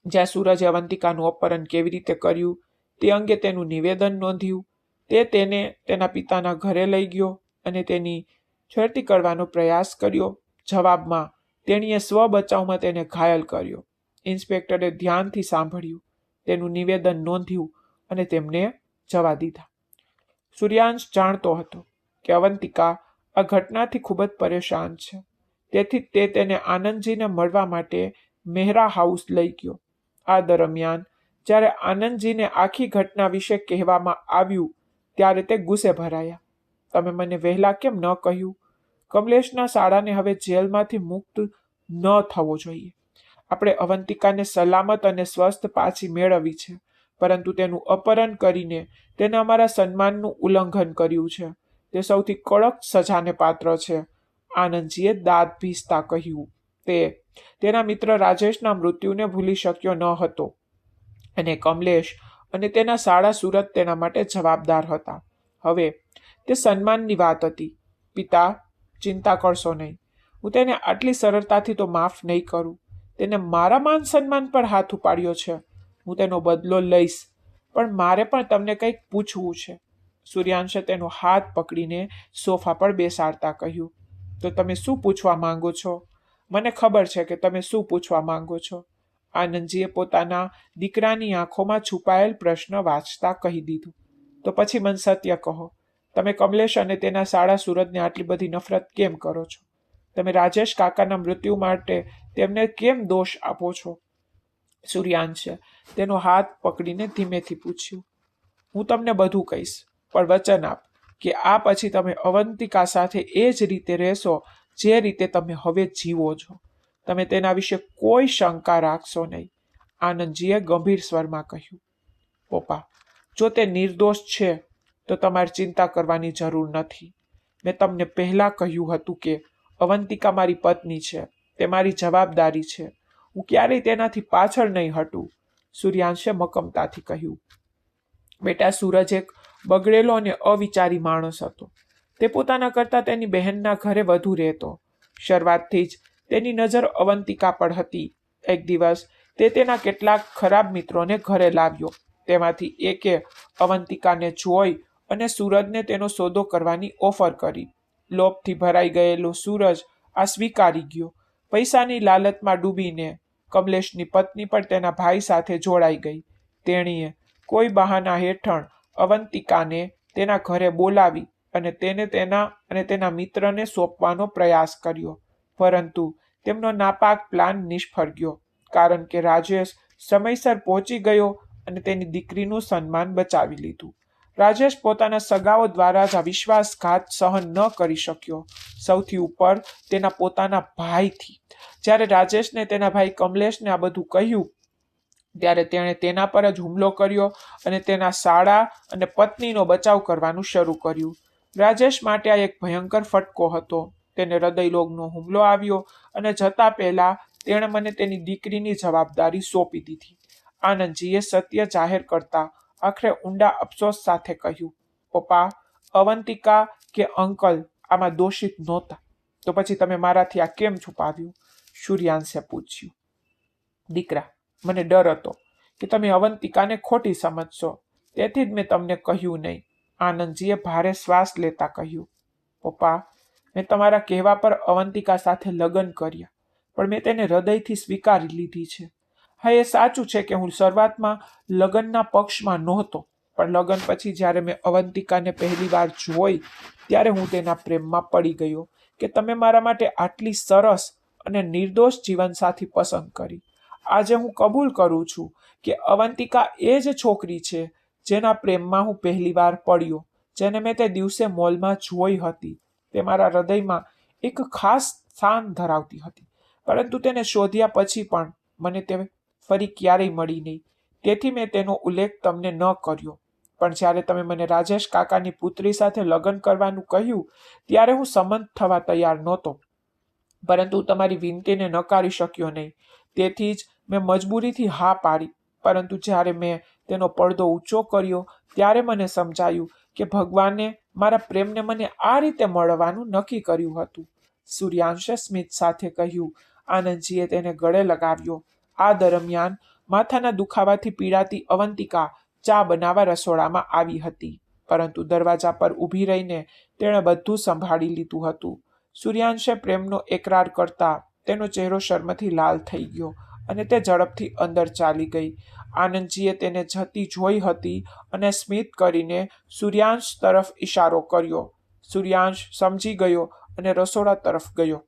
જ્યાં સૂરજે અવંતિકાનું અપહરણ કેવી રીતે કર્યું તે અંગે તેનું નિવેદન નોંધ્યું. તે તેને તેના પિતાના ઘરે લઈ ગયો અને તેની છેડતી કરવાનો પ્રયાસ કર્યો. જવાબમાં તેણીએ સ્વ બચાવમાં તેને ઘાયલ કર્યો. ઇન્સ્પેક્ટરે ધ્યાનથી સાંભળ્યું, તેનું નિવેદન નોંધ્યું અને તેમને જવા દીધા. સૂર્યાંશ જાણતો હતો કે અવંતિકા આ ઘટનાથી ખૂબ જ પરેશાન છે. તેથી તે તેને આનંદજીને મળવા માટે મહેરા હાઉસ લઈ ગયો. આ દરમિયાન જ્યારે આનંદજીને આખી ઘટના વિશે કહેવામાં આવ્યું ત્યારે તે ગુસ્સે ભરાયા. તમે મને વહેલા કેમ ન કહ્યું? કમલેશના શાળાને હવે જેલમાંથી મુક્ત ન થવો જોઈએ. આપણે અવંતિકાને સલામત અને સ્વસ્થ પાછી મેળવવી છે, પરંતુ તેનું અપહરણ કરીને તેને અમારા સન્માનનું ઉલ્લંઘન કર્યું છે. તે સૌથી કડક સજાને પાત્ર છે, આનંદજીએ દાંત ભીસતા કહ્યું. તે તેના મિત્ર રાજેશના મૃત્યુને ભૂલી શક્યો ન હતો અને કમલેશ અને તેના શાળા સુરત તેના માટે જવાબદાર હતા. હવે તે સન્માનની વાત હતી. પિતા, ચિંતા કરશો નહીં. હું તેને આટલી સરળતાથી તો માફ નહીં કરું. તેને મારા માન સન્માન પર હાથ ઉપાડ્યો છે. હું તેનો બદલો લઈશ, પણ મારે પણ તમને કંઈક પૂછવું છે. સૂર્યાંશે તેનો હાથ પકડીને સોફા પર બેસાડતા કહ્યું. તો તમે શું પૂછવા માંગો છો? મને ખબર છે કે તમે શું પૂછવા માંગો છો. આનંદજીએ પોતાના દીકરાની આંખોમાં છુપાયેલ પ્રશ્ન વાંચતા કહી દીધું. તો પછી મને સત્ય કહો. તમે કમલેશ અને તેના શાળા સુરતને આટલી બધી નફરત કેમ કરો છો? તમે રાજેશ કાકાના મૃત્યુ માટે તેમને કેમ દોષ આપો છો? સૂર્યાંશે તેનો હાથ પકડીને ધીમેથી પૂછ્યું. હું તમને બધું કહીશ, પણ વચન આપ કે આ પછી તમે અવંતિકા સાથે એ જ રીતે રહેશો જે રીતે તમે હવે જીવો છો. તમે તેના વિશે કોઈ શંકા રાખશો નહીં. આનંદજીએ ગંભીર સ્વરમાં કહ્યું. પપ્પા, જો તે નિર્દોષ છે તો તમારે ચિંતા કરવાની જરૂર નથી. મેં તમને પહેલા કહ્યું હતું કે અવંતિકા મારી પત્ની છે, તે મારી જવાબદારી છે. હું ક્યારેય તેનાથી પાછળ નહીં હટું. સૂર્યાંશે મક્કમતાથી કહ્યું. બેટા, સૂરજ એક બગડેલો અને અવિચારી માણસ હતો. તે પોતાના કરતાં તેની બહેનના ઘરે વધુ રહેતો. શરૂઆતથી જ તેની નજર અવંતિકા પર હતી. એક દિવસ તે તેના કેટલાક ખરાબ મિત્રોને ઘરે લાવ્યો. તેમાંથી એકે અવંતિકાને જોઈ અને સૂરજને તેનો સોદો કરવાની ઓફર કરી. લોભથી ભરાઈ ગયેલો સૂરજ આ સ્વીકારી ગયો. પૈસાની લાલચમાં ડૂબીને કમલેશની પત્ની પણ તેના ભાઈ સાથે જોડાઈ ગઈ. તેણીએ કોઈ બહાના હેઠળ અવંતિકાને તેના ઘરે બોલાવી અને તેને તેના મિત્રને સોંપવાનો પ્રયાસ કર્યો. પરંતુ તેમનો નાપાક પ્લાન નિષ્ફળ ગયો, કારણ કે રાજેશ સમયસર પહોંચી ગયો અને તેની દીકરીનું સન્માન બચાવી લીધું. રાજેશ પોતાના સગાઓ દ્વારા જ આ વિશ્વાસઘાત સહન ન કરી શક્યો, સૌથી ઉપર તેના પોતાના ભાઈથી. જ્યારે રાજેશને તેના ભાઈ કમલેશને આ બધું કહ્યું ત્યારે તેણે તેના પર જ હુમલો કર્યો અને તેના શાળા અને પત્નીનો બચાવ કરવાનું શરૂ કર્યું. રાજેશ માટે આ એક ભયંકર ફટકો હતો. તેને હૃદયરોગનો હુમલો આવ્યો અને જતા પહેલા તેણે મને તેની દીકરીની જવાબદારી સોંપી દીધી. આનંદજીએ સત્ય જાહેર કરતા આખરે ઊંડા અફસોસ સાથે કહ્યું. પપ્પા, અવંતિકા કે અંકલ આમાં દોષિત નહોતા. તો પછી તમે મારાથી આ કેમ છુપાવ્યું? સૂર્યાંશે પૂછ્યું. દીકરા, મને ડર હતો કે તમે અવંતિકાને ખોટી સમજશો, તેથી જ મેં તમને કહ્યું નહીં. આનંદજીએ ભારે શ્વાસ લેતા કહ્યું. પપ્પા, મેં તમારા કહેવા પર અવંતિકા સાથે લગ્ન કર્યા, પણ મેં તેને હૃદયથી સ્વીકારી લીધી છે. હા, એ સાચું છે કે હું શરૂઆતમાં લગ્નના પક્ષમાં નહોતો, પણ લગ્ન પછી જ્યારે મેં અવંતિકાને પહેલી વાર જોઈ ત્યારે હું તેના પ્રેમમાં પડી ગયો કે તમે મારા માટે આટલી સરસ અને નિર્દોષ જીવનસાથી પસંદ કરી. આજે હું કબૂલ કરું છું કે અવંતિકા એ જ છોકરી છે જેના પ્રેમમાં હું પહેલી વાર પડ્યો, જેને મેં તે દિવસે મોલમાં જોઈ હતી. તે મારા હૃદયમાં એક ખાસ સ્થાન ધરાવતી હતી, પરંતુ તેને શોધ્યા પછી પણ મને તે ફરી ક્યારેય મળી નહીં. તેથી મેં તેનો ઉલ્લેખ તમને ન કર્યો. પણ જ્યારે તમે મને રાજેશ કાકાની પુત્રી સાથે લગ્ન કરવાનું કહ્યું ત્યારે હું સંમત થવા તૈયાર નહોતો, પરંતુ તમારી વિનંતીને નકારી શક્યો નહીં. તેથી જ મેં મજબૂરીથી હા પાડી. પરંતુ જ્યારે મેં તેનો પડદો ઊંચો કર્યો ત્યારે મને સમજાયું કે ભગવાને મારા પ્રેમને મને આ રીતે મળવાનું નક્કી કર્યું હતું. સૂર્યાંશે સ્મિત સાથે કહ્યું. આનંદજીએ તેને ગળે લગાવ્યો. આ દરમિયાન માથાના દુખાવાથી પીડાતી અવંતિકા ચા બનાવવા રસોડામાં આવી હતી, પરંતુ દરવાજા પર ઊભી રહીને તેણે બધું સંભાળી લીધું હતું. સૂર્યાંશે પ્રેમનો એકરાર કરતા તેનો ચહેરો શર્મથી લાલ થઈ ગયો અને તે ઝડપથી અંદર ચાલી ગઈ. આનંદજીએ તેને જતી જોઈ હતી અને સ્મિત કરીને સૂર્યાંશ તરફ ઈશારો કર્યો. સૂર્યાંશ સમજી ગયો અને રસોડા તરફ ગયો.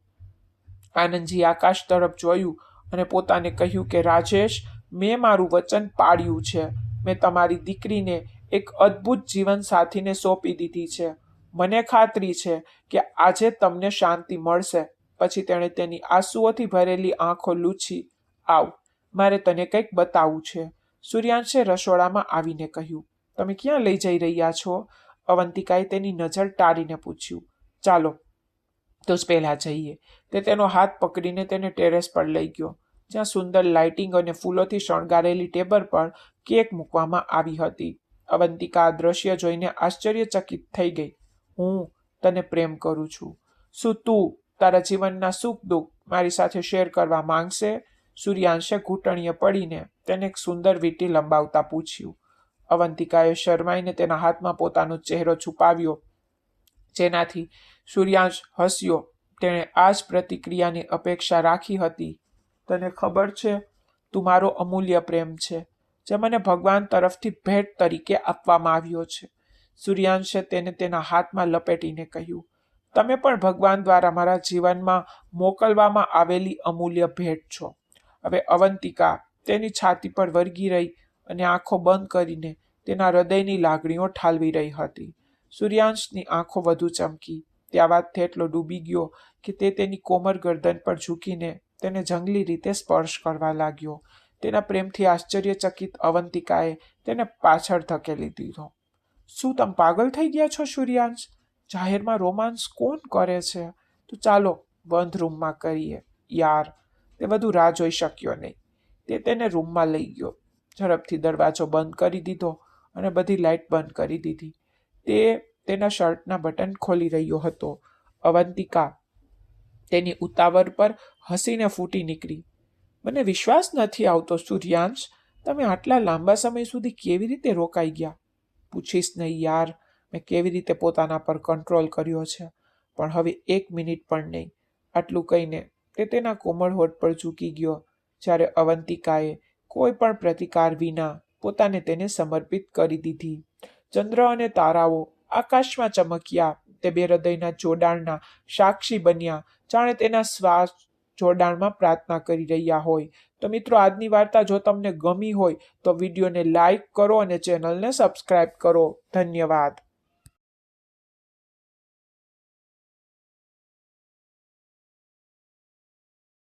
આનંદજી આકાશ તરફ જોયું અને પોતાને કહ્યું કે રાજેશ, મેં મારું વચન પાળ્યું છે. મેં તમારી દીકરીને એક અદ્ભુત જીવન સાથીને સોંપી દીધી છે. મને ખાતરી છે કે આજે તમને શાંતિ મળશે. પછી તેણે તેની આંસુઓથી ભરેલી આંખો લૂછી. આવ, મારે તને કંઈક બતાવવું છે. સૂર્યાંશે રસોડામાં આવીને કહ્યું. તમે ક્યાં લઈ જઈ રહ્યા છો? અવંતિકાએ તેની નજર ટાળીને પૂછ્યું. ચાલો તો પહેલા જઈએ. તે તેનો હાથ પકડીને તેને ટેરેસ પર લઈ ગયો, જ્યાં સુંદર લાઇટિંગ અને ફૂલોથી શણગારેલી ટેબલ પર કેક મૂકવામાં આવી હતી. અવંતિકા આ દ્રશ્ય જોઈને આશ્ચર્યચકિત થઈ ગઈ. હું તને પ્રેમ કરું છું. શું તું તારા જીવનના સુખ દુઃખ મારી સાથે શેર કરવા માંગશે? સૂર્યાંશે ઘૂંટણીએ પડીને તેને એક સુંદર વીંટી લંબાવતા પૂછ્યું. અવંતિકાએ શરમાઈને તેના હાથમાં પોતાનો ચહેરો છુપાવ્યો, જેનાથી સૂર્યાંશ હસ્યો. તેણે આ જ પ્રતિક્રિયાની અપેક્ષા રાખી હતી. તને ખબર છે, તું મારો અમૂલ્ય પ્રેમ છે, જે મને ભગવાન તરફથી ભેટ તરીકે આપવામાં આવ્યો છે. સૂર્યાંશે તેને તેના હાથમાં લપેટીને કહ્યું. તમે પણ ભગવાન દ્વારા મારા જીવનમાં મોકલવામાં આવેલી અમૂલ્ય ભેટ છો. હવે અવંતિકા તેની છાતી પર વળગી રહી અને આંખો બંધ કરીને તેના હૃદયની લાગણીઓ ઠાલવી રહી હતી. સૂર્યાંશની આંખો વધુ ચમકી. તે આ વાતથી એટલો ડૂબી ગયો કે તે તેની કોમર ગરદન પર ઝૂકીને તેને જંગલી રીતે સ્પર્શ કરવા લાગ્યો. તેના પ્રેમથી આશ્ચર્યચકિત અવંતિકાએ તેને પાછળ ધકેલી દીધો. શું તમે પાગલ થઈ ગયા છો સૂર્યાંશ? જાહેરમાં રોમાન્સ કોણ કરે છે? તો ચાલો બંધ રૂમમાં કરીએ. યાર, તે બધું રાહ જોઈ શક્યો નહીં. તે તેને રૂમમાં લઈ ગયો, ઝડપથી દરવાજો બંધ કરી દીધો અને બધી લાઇટ બંધ કરી દીધી. તે તેના શર્ટના બટન ખોલી રહ્યો હતો. અવંતિકા તેની ઉતાવળ પર હસીને ફૂટી નીકળી. મને વિશ્વાસ નથી આવતો સૂર્યાંશ, તમે આટલા લાંબા સમય સુધી કેવી રીતે રોકાઈ ગયા? પૂછીશ નહીં યાર, મેં કેવી રીતે પોતાના પર કંટ્રોલ કર્યો છે, પણ હવે 1 મિનિટ પણ નહીં. આટલું કહીને તે તેના કોમળ હોઠ પર ઝૂકી ગયો, જ્યારે અવંતિકાએ કોઈ પણ પ્રતિકાર વિના પોતાને તેને સમર્પિત કરી દીધી. ચંદ્ર અને તારાઓ આકાશમાં ચમક્યા. તે બે હૃદયના જોડાણના સાક્ષી બન્યા, જાણે તેના શ્વાસ જોડાણમાં પ્રાર્થના કરી રહ્યા હોય. તો મિત્રો, આજની વાર્તા જો તમને ગમી હોય તો વિડીયોને લાઈક કરો અને ચેનલને સબસ્ક્રાઇબ કરો. ધન્યવાદ.